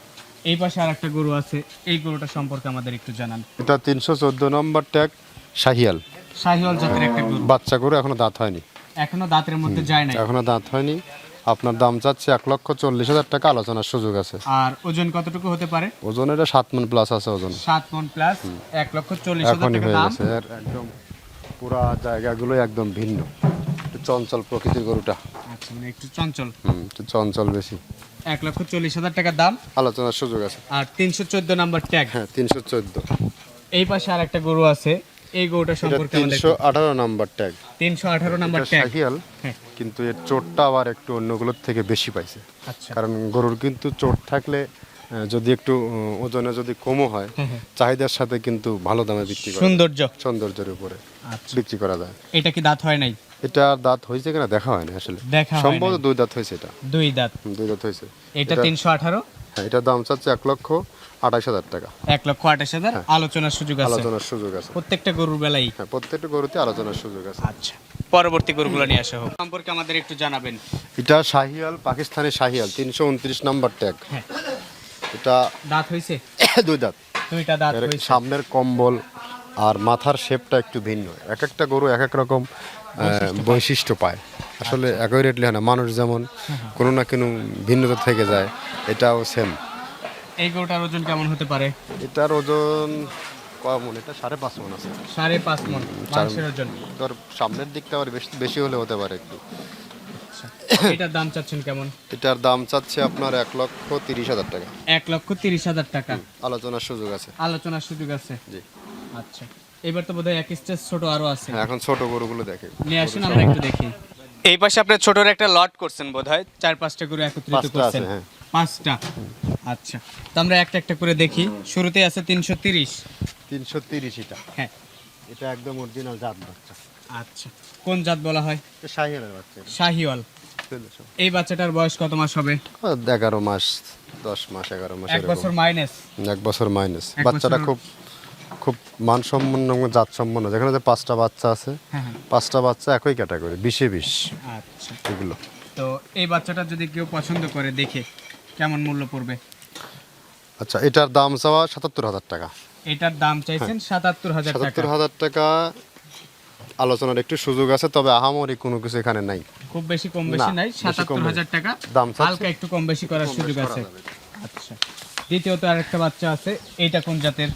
এই পাশে আর একটা গরু আছে, এই গরুটা সম্পর্কে আমাদের একটু জানান। এটা 314 নম্বর ট্যাগ, শাহিয়াল, শাহিওয়াল জাতের একটা গরু, বাচ্চা গরু, এখনো দাঁত হয়নি। এখনো দাঁতের মধ্যে যায় নাই। এখনো দাঁত হয়নি। আপনার দাম চাচ্ছে 1,40,000 টাকা, আলোচনার সুযোগ আছে। আর ওজন কতটুকু হতে পারে? ওজন এটা 7 মণ প্লাস আছে ওজন। 7 মণ প্লাস, 1,40,000 এখনই টাকা হয়ে দাম। গেছে। এর একদম পুরা জায়গাগুলো একদম ভিন্ন, একটু চঞ্চল প্রকৃতির গরুটা। আচ্ছা, মানে একটু চঞ্চল। একটু চঞ্চল বেশি। 1,40,000 টাকা দাম। আলোচনার সুযোগ আছে। আর 314 নাম্বার ট্যাগ। হ্যাঁ, 314। এই পাশে আর একটা গরু আছে, এই গরুটা এটা সম্পর্কে আমাদের 318 নাম্বার ট্যাগ। 318 নাম্বার এটা ট্যাগ। শাহিয়াল, হ্যাঁ। কিন্তু এর চোটটা আবার একটু অন্যগুলোর থেকে বেশি পাইছে। আচ্ছা, কারণ গরুর কিন্তু চোট থাকলে যদি একটু ওজনে যদি কমও হয়, চাহিদার সাথে কিন্তু ভালো দামে বিক্রি করা যায়। সৌন্দর্যের উপরে আচ্ছা, বিক্রি করা যায়। এটা কি দাঁত হয় নাই? এটা দাঁত হয়েছে কিনা দেখা হয়নি আসলে, দেখা হয় সম্ভবত নাই। 2 দাঁত হয়েছে। এটা দুই দাঁত। 2 দাঁত হয়েছে। এটা 318। হ্যাঁ, এটার দাম চাচ্ছে 1,28,000 টাকা, 1,28,000। আলোচনার সুযোগ আছে আলোচনার সুযোগ আছে। প্রত্যেকটা গরুর বেলাই। হ্যাঁ, প্রত্যেকটা গরুতে আলোচনার সুযোগ আছে। আচ্ছা, পরবর্তী গরুগুলো নিয়ে আসা হোক, সম্পর্কে আমাদের একটু জানাবেন। এটা শাহিয়াল, পাকিস্তানি শাহিয়াল, 329 নাম্বার ট্যাগ। হ্যাঁ। এটা দাঁত হয়েছে? 2 দাঁত। দুইটা দাঁত এর হয়েছে। সামনের কম্বল আর মাথার শেপটা একটু ভিন্ন। এক একটা গরু এক এক রকম বৈশিষ্ট্য পায়। আসলে একই রেটলি হয় না, মানুষ যেমন কোনো না কোনো ভিন্নতা থেকে যায়, এটাও সেম। এই গরুটার ওজন কেমন হতে পারে? এটার ওজন কমন, এটা 5.5 মণ আছে। 5.5 মণ মাংসের ওজন। তোর সামনের দিকটা আবার বেশি বেশি হলে হতে পারে একটু। এটার দাম চাচ্ছেন কেমন? এটার দাম চাচ্ছে আপনার 1,30,000 টাকা, 1,30,000 টাকা। আলোচনার সুযোগ আছে। আলোচনার সুযোগ আছে। জি। আচ্ছা, এবার তো বোধহয় এক স্টেজ ছোট আরো আছে। হ্যাঁ, এখন ছোট গরুগুলো দেখে নিয়ে আসুন, আমরা একটু দেখি। এই পাশে আপনার ছোটর একটা লট করছেন বোধহয়, 4-5টা গরু একত্রিত 5টা করছেন। আছে, হ্যাঁ। 5টা। আচ্ছা, তো আমরা একটা একটা করে দেখি। শুরুতে আছে 330। 330 এটা। হ্যাঁ। এটা একদম অরিজিনাল জাত বাচ্চা। আচ্ছা, কোন জাত বলা হয়? এটা শাহিয়ালের বাচ্চা। শাহিওয়াল। এই বাচ্চাটার বয়স কত মাস হবে? 11 মাস, 10 মাস, 11 মাস, 1 বছর মাইনাস। 1 বছর মাইনাস। এক বাচ্চাটা বছর- খুব খুব মানসম্পন্ন এবং জাতসম্পন্ন। যেখানে যে 5টা বাচ্চা আছে, হ্যাঁ হ্যাঁ। 5টা বাচ্চা একই ক্যাটাগরি, 20-এ 20 আচ্ছা, এগুলো। তো এই বাচ্চাটা যদি কেউ পছন্দ করে দেখে, কেমন মূল্য পড়বে? আচ্ছা, এটার দাম চাওয়া 77,000 টাকা। এটার দাম চাইছেন 77,000 টাকা। 77,000 টাকা, আলোচনার একটু সুযোগ আছে, তবে আহামরি কোনো কিছু এখানে নাই। খুব বেশি কম বেশি না, নাই, বেশি কম 77,000 টাকা। দাম চাচ্ছে। হালকা একটু কম বেশি করার সুযোগ আছে। আচ্ছা, দ্বিতীয়ত আরেকটা বাচ্চা আছে, এইটা কোন জাতের?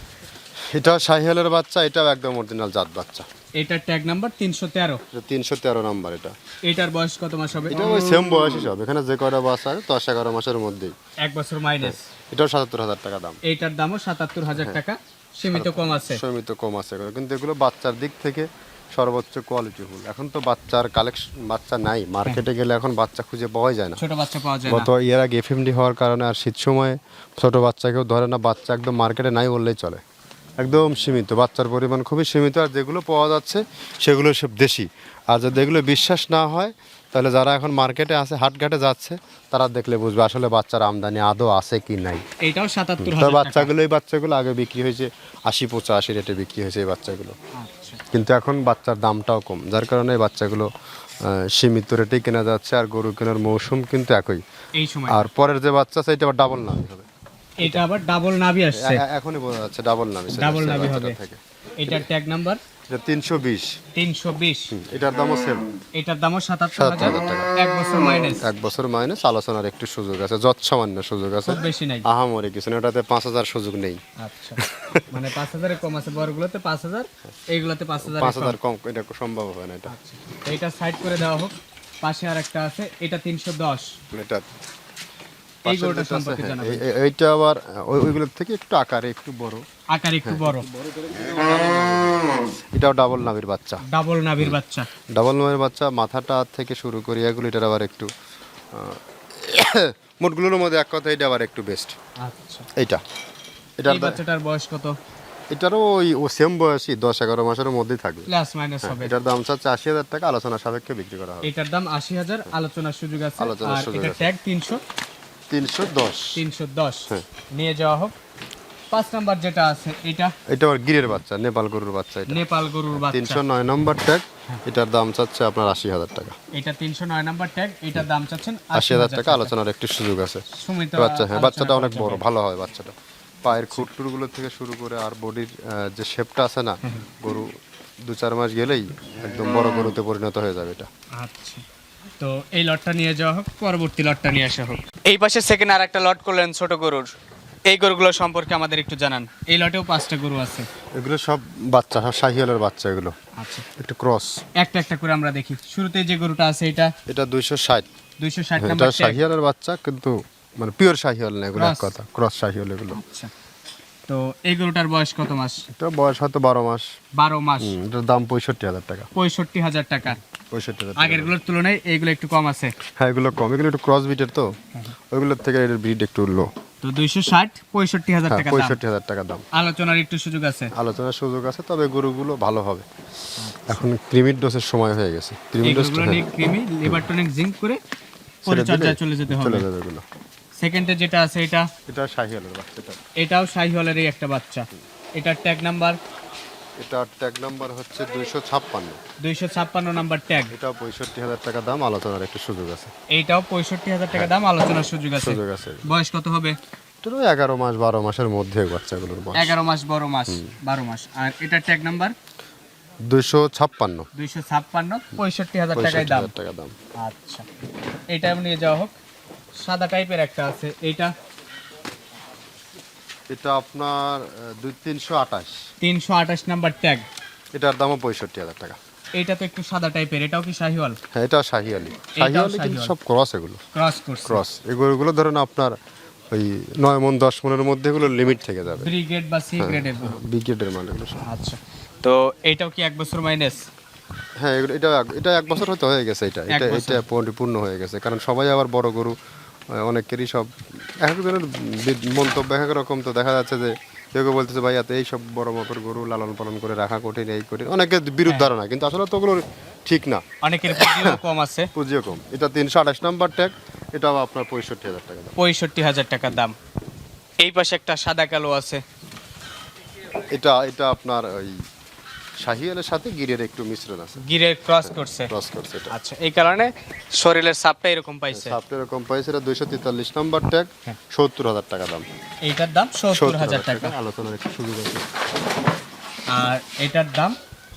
এটা শাহিয়ালের বাচ্চা, এটাও একদম অরিজিনাল জাত বাচ্চা। এটার ট্যাগ নাম্বার 313। এটা 313 নাম্বার। এটা এটার বয়স কত মাস হবে? এটা ওই সেম বয়সই সব, এখানে যে কয়টা বাচ্চা আছে 10-11 মাসের মধ্যেই। 1 বছর মাইনাস। এটাও 77,000 টাকা দাম। এইটার দামও 77,000 টাকা, সীমিত কম আছে। সীমিত কম আছে, কিন্তু এগুলো বাচ্চার দিক থেকে সর্বোচ্চ কোয়ালিটি ফুল। এখন তো বাচ্চার কালেকশন, বাচ্চা নাই মার্কেটে গেলে, এখন বাচ্চা খুঁজে পাওয়াই যায় না। ছোট বাচ্চা পাওয়া যায় গত না। ইয়ার আগে এফএমডি হওয়ার কারণে আর শীত সময়ে ছোট বাচ্চা কেউ ধরে না, বাচ্চা একদম মার্কেটে নাই বললেই চলে, একদম সীমিত, বাচ্চার পরিমাণ খুবই সীমিত। আর যেগুলো পাওয়া যাচ্ছে সেগুলো সব দেশি। আর যদি এগুলো বিশ্বাস না হয় তাহলে যারা এখন মার্কেটে আছে, হাটঘাটে যাচ্ছে, তারা দেখলে বুঝবে আসলে বাচ্চার আমদানি আদৌ আছে কি নাই। এইটাও 77,000 তবে টাকা। এই বাচ্চাগুলো আগে বিক্রি হয়েছে 80-85 রেটে বিক্রি হয়েছে এই বাচ্চাগুলো, আচ্ছা, কিন্তু এখন বাচ্চার দামটাও কম, যার কারণে এই বাচ্চাগুলো সীমিত রেটেই কেনা যাচ্ছে। আর গরু কেনার মৌসুম কিন্তু একই। এই সময় আর পরের যে বাচ্চা আছে এটা আবার ডাবল নামি হবে। এটা আবার ডাবল নাভি আসছে। এখনই বোঝা যাচ্ছে ডাবল নামি, ডাবল নাভি হবে। এটার ট্যাগ নাম্বার এটা 320। 320। এটার দামও সেম, এটার দামও 77,000 টাকা। এক বছর মাইনাস। এক বছর মাইনাস, আলোচনার একটু সুযোগ আছে, যত সামান্য সুযোগ আছে, খুব বেশি নাই। আহামরি কিছু না, ওটাতে 5,000 সুযোগ নেই। আচ্ছা, মানে 5,000 এর কম আছে, বড়গুলোতে 5,000, এইগুলোতে 5,000 5,000 কম এটা সম্ভব হয় না। এটা এইটা সাইড করে দেওয়া হোক। পাশে আরেকটা আছে, এটা 310। এটা এই গরুটা সম্পর্কে জানাবেন। এইটা আবার ওইগুলোর থেকে একটু আকারে একটু বড়, আকার একটু বড়। এটাও ডাবল নাভির বাচ্চা। ডাবল নাভির বাচ্চা। ডাবল নাভির বাচ্চা, মাথাটা থেকে শুরু করি এগুলো, এটার আবার একটু মোটগুলোর মধ্যে এক কথা এটা আবার একটু বেস্ট। আচ্ছা, এইটা এটার এই বাচ্চাটার বয়স কত? এটারও ও সেম বয়সী 10-11 মাসের মধ্যেই থাকবে। প্লাস মাইনাস হবে। এটার দাম চাচ্ছে 80,000 টাকা, আলোচনা সাপেক্ষে বিক্রি করা হবে। এটার দাম 80,000, আলোচনার সুযোগ আছে। আলোচনার আর সুযোগ এটা আছে। ট্যাগ 300। 310। 310 হ্যাঁ। নিয়ে যাওয়া হোক। 5 নাম্বার যেটা আছে, এটা এটা আবার গিরের বাচ্চা, নেপাল গরুর বাচ্চা। এটা নেপাল গরুর বাচ্চা। 309 নম্বর ট্যাগ, এটার দাম চাচ্ছে আপনার 80,000 টাকা। এটা 309 নাম্বার ট্যাগ, এটার দাম চাচ্ছেন 80,000 টাকা, আলোচনার একটু সুযোগ আছে। সীমিত বাচ্চা, হ্যাঁ, আলোচনা বাচ্চাটা করা অনেক যাবে। বড়, ভালো হয় বাচ্চাটা। পায়ের খুঁটটুরগুলো থেকে শুরু করে আর বডির যে শেপটা আছে না, গরু 2-4 মাস গেলেই একদম বড় গরুতে পরিণত হয়ে যাবে এটা। আচ্ছা, তো এই লটটা নিয়ে যাওয়া হোক, পরবর্তী লটটা নিয়ে আসা হোক। এই পাশে সেকেন্ড আর একটা লট করলেন ছোট গরুর। এই গরুগুলো সম্পর্কে আমাদের একটু জানান। এই লটেও 5টা গরু আছে। এগুলো সব বাচ্চা, সব শাহিওয়ালের বাচ্চা, এগুলো আচ্ছা, একটু ক্রস। একটা একটা করে আমরা দেখি। শুরুতে যে গরুটা আছে, এটা এটা 260। 260 এটা নাম্বার ট্যাগ। শাহিওয়ালের বাচ্চা, কিন্তু মানে পিওর শাহিওয়াল না, এগুলো এক Cross। কথা ক্রস শাহিওয়াল এগুলো। আচ্ছা, তো এই গরুটার বয়স কত মাস? এটা বয়স হয়তো 12 মাস। 12 মাস। এটার দাম 65,000 টাকা। 65,000 টাকা। 65,000 টাকা। আগের গুলোর তুলনায় এইগুলো একটু কম আছে। হ্যাঁ, এগুলো কম, এগুলো একটু ক্রস বিটের তো, ওইগুলোর থেকে এর ব্রিড একটু লো। তো 260, 65,000 হ্যাঁ, টাকা দাম। 65,000 টাকা দাম। আলোচনার একটু সুযোগ আছে। আলোচনার সুযোগ আছে, তবে গরুগুলো ভালো হবে। এখন ক্রিমির ডোজের সময় হয়ে গেছে, ক্রিমির এই ডোজ গরুগুলো নিয়ে ক্রিমি, লিভার টনিক, জিঙ্ক করে পরিচর্যায় চলে যেতে হবে। চলে যাবে এগুলো। সেকেন্ডে যেটা আছে, এটা এটা শাহিওয়ালের বাচ্চা। এটাও শাহিওয়ালেরই একটা বাচ্চা। এটার ট্যাগ নাম্বার এটা ট্যাগ নাম্বার হচ্ছে 256। 256 নাম্বার ট্যাগ। এটা 65,000 টাকা দাম, আলোচনার একটু সুযোগ আছে। এইটাও 65,000 টাকা দাম, আলোচনার সুযোগ আছে। সুযোগ আছে। বয়স কত হবে? এটা 11 মাস 12 মাসের মধ্যে বাচ্চাগুলোর বয়স। 11 মাস, 12 মাস, 12 মাস। আর এটার ট্যাগ নাম্বার 256। 256, 65,000 টাকায় দাম। 65,000 টাকা দাম। আচ্ছা, এটা নিয়ে যাওয়া হোক। সাদা টাইপের একটা আছে, এইটা এটা আপনার 328। 328 নাম্বার ট্যাগ। এটার দামও 65,000 টাকা। এইটা তো একটু সাদা টাইপের, এটাও কি শাহিওয়াল? হ্যাঁ, এটা শাহিওয়ালি। শাহিওয়ালি কিন্তু শাহিওয়াল। সব ক্রস, এগুলো ক্রস করছে। ক্রস। এই গরুগুলো ধরেন আপনার ওই 9 মণ 10 মণের মধ্যে এগুলো লিমিট থেকে যাবে। ব্রিগেড বা সি গ্রেডের গরু। বিগেটের মাল এগুলো সব। আচ্ছা, তো এইটাও কি 1 বছর মাইনাস? হ্যাঁ, এটা 1 বছর হতে হয়ে গেছে। এটা এক বছর। এটা পরিপূর্ণ হয়ে গেছে, কারণ সবাই আবার বড় গরু, অনেকেরই সব এক একজনের মন্তব্য এক এক রকম। তো দেখা যাচ্ছে যে কেউ বলতেছে ভাই এত এই সব বড় মাপের গরু লালন পালন করে রাখা কঠিন, এই কঠিন, অনেকের বিরুদ্ধ ধারণা, কিন্তু আসলে তো ওগুলো ঠিক না। অনেকের পুঁজিও কম আছে। পুঁজিও কম। এটা 328 নাম্বার ট্যাগ, এটাও আপনার 65,000 টাকা দাম। 65,000 টাকা দাম। এই পাশে একটা সাদা কালো আছে। এটা আপনার ওই শাহিওয়ালের সাথে গিরের একটু মিশ্রণ আছে, গিরে ক্রস করছে। ক্রস করছে এটা। আচ্ছা, এই কারণে শরীরের সাপটা এরকম পাইছে। সাপটা এরকম পাইছে। এটা 243 নাম্বার ট্যাগ, 70,000 টাকা দাম। এইটার দাম 70,000 টাকা। আলোচনার একটু সুযোগ আছে। আর এটার দাম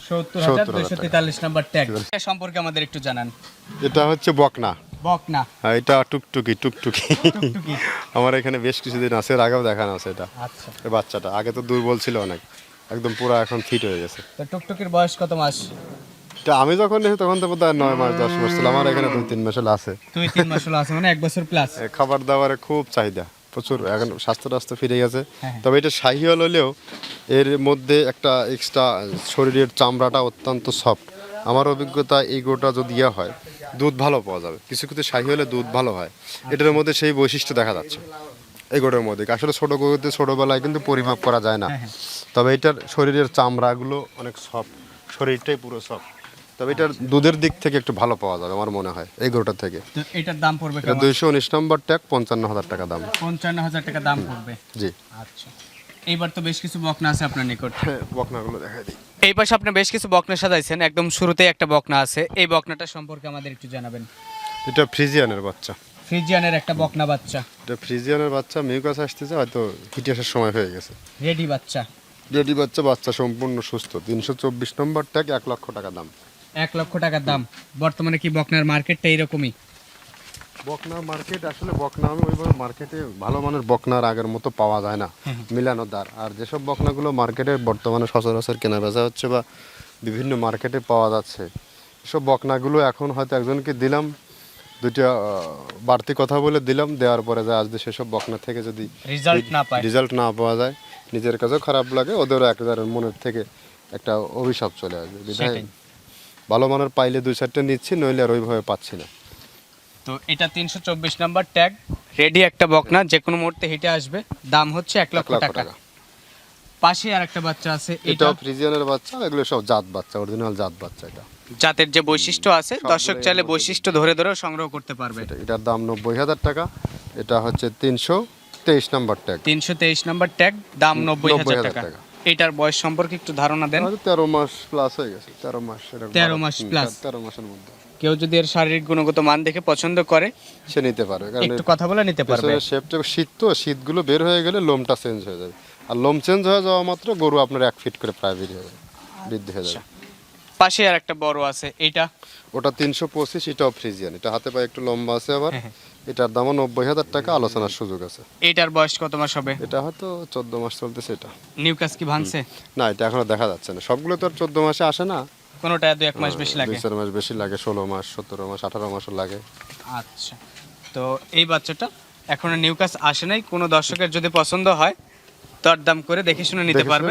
70,243 নাম্বার ট্যাগ। এটা সম্পর্কে আমাদের একটু জানান। এটা হচ্ছে বকনা। বকনা। আর এটা টুকটুকি। টুকটুকি। আমার এখানে বেশ কিছুদিন আছে, এর আগেও দেখানো আছে এটা। আচ্ছা, এই বাচ্চাটা আগে তো দুর্বল ছিল অনেক, একদম পুরো এখন ফিট হয়ে গেছে। তো টুকটুকির বয়স কত মাস? এটা আমি যখন এসেছি তখন তো বোধহয় 9 মাস 10 মাস ছিল। আমার এখানে 2-3 মাস হলো আছে। 2-3 মাস হলো আছে, মানে 1 বছর প্লাস। খাবার দাবারে খুব চাহিদা, প্রচুর এখন স্বাস্থ্য ফিরে গেছে। হ্যাঁ। তবে এটা শাহিওয়াল হলেও এর মধ্যে একটা এক্সট্রা শরীরের চামড়াটা অত্যন্ত সফট। আমার অভিজ্ঞতা এই গরুটা যদি ইয়ে হয় দুধ ভালো পাওয়া যাবে, কিছু কিছু শাহিওয়ালে দুধ ভালো হয়, এটার মধ্যে সেই বৈশিষ্ট্য দেখা যাচ্ছে এই গরুর মধ্যে। আসলে ছোটো গরুতে ছোটোবেলায় কিন্তু পরিমাপ করা যায় না, তবে এটার শরীরের চামড়াগুলো অনেক সফট, শরীরটাই পুরো সফট। তবে এটার দুধের দিক থেকে একটু ভালো পাওয়া যাবে আমার মনে হয় এই গরুটার থেকে। তো এটার দাম পড়বে এটা 219 নম্বর ট্যাগ, 55,000 টাকা দাম। 55,000 টাকা দাম পড়বে। জি। আচ্ছা, এইবার তো বেশ কিছু বকনা আছে আপনার নিকট। হ্যাঁ, বকনাগুলো দেখাই দিই। এই পাশে আপনি বেশ কিছু বকনা সাজাইছেন, একদম শুরুতেই একটা বকনা আছে, এই বকনাটা সম্পর্কে আমাদের একটু জানাবেন। এটা ফ্রিজিয়ানের বাচ্চা। ফ্রিজিয়ানের একটা বকনা বাচ্চা, এটা ফ্রিজিয়ানের বাচ্চা, মিউকাস আসতেছে, হয়তো হিটে আসার সময় হয়ে গেছে। রেডি বাচ্চা, রেডি বাচ্চা, বাচ্চা সম্পূর্ণ সুস্থ। 324 নম্বর ট্যাগ, 1 লক্ষ টাকা দাম। 1 লক্ষ টাকার দাম। বর্তমানে কি বকনার মার্কেটটা এরকমই? বকনা মার্কেট আসলে বকনা আমি ওইভাবে মার্কেটে ভালো মানের বকনার আগের মতো পাওয়া যায় না, মিলানো দার। আর যেসব বকনাগুলো মার্কেটে বর্তমানে সচরাচর কেনা বেচা হচ্ছে বা বিভিন্ন মার্কেটে পাওয়া যাচ্ছে, এসব বকনাগুলো এখন হয়তো একজনকে দিলাম, দুইটা বাড়তি কথা বলে দিলাম, দেওয়ার পরে যায় আজ সেসব বকনা থেকে যদি রেজাল্ট না পাওয়া যায়, নিজের কাছেও খারাপ লাগে, ওদেরও একবারে মনের থেকে একটা অভিশাপ চলে আসবে। বিধায় ভালো মানের পাইলে 2-4টা নিচ্ছি, নইলে আর ওইভাবে পাচ্ছি না। তো এটা 324 নাম্বার ট্যাগ, রেডি একটা বকনা, যে কোনো মুহূর্তে হিটে আসবে। দাম হচ্ছে 1 লক্ষ টাকা। পাশে আর একটা বাচ্চা আছে, এটাও ফ্রিজিয়ানের বাচ্চা। এগুলো সব জাত বাচ্চা, অরিজিনাল জাত বাচ্চা। এটা জাতের যে বৈশিষ্ট্য আছে, দর্শক চাইলে বৈশিষ্ট্য ধরে ধরেও সংগ্রহ করতে পারবে। এটার দাম 90,000 টাকা। এটা হচ্ছে 323 নাম্বার ট্যাগ। 323 নাম্বার ট্যাগ, দাম 90,000 টাকা। এটার বয়স সম্পর্কে একটু ধারণা দেন। 13 মাস প্লাস হয়ে গেছে। 13 মাস, 13 মাস প্লাস। 13 মাসের মধ্যে কেউ যদি এর শারীরিক গুণগত মান দেখে পছন্দ করে, সে নিতে পারবে। কারণ একটু কথা বলে নিতে পারবে। শেপটা শীত, তো শীতগুলো বের হয়ে গেলে লোমটা চেঞ্জ হয়ে যাবে, আর লোম চেঞ্জ হয়ে যাওয়া মাত্র গরু আপনার 1 ফিট করে প্রায় বেরিয়ে যাবে, বৃদ্ধি হয়ে যাবে। পাশে আর একটা বড় আছে, এইটা ওটা 325, এটাও ফ্রিজিয়ান। এটা হাতে পায়ে একটু লম্বা আছে আবার। এটার দামও 90,000 টাকা, আলোচনার সুযোগ আছে। এইটার বয়স কত মাস হবে? এটা হয়তো 14 মাস চলতেছে। এটা নিউকাস কি ভাঙছে? না, এটা এখনো দেখা যাচ্ছে না। সবগুলো তো আর 14 মাসে আসে না, কোনোটা 2-1 মাস বেশি লাগে। 2-4 মাস বেশি লাগে, 16 মাস, 17 মাস, 18 মাসও লাগে। আচ্ছা, তো এই বাচ্চাটা এখনো নিউকাস আসে নাই। কোনো দর্শকের যদি পছন্দ হয়, তার দাম করে দেখে শুনে নিতে পারবে।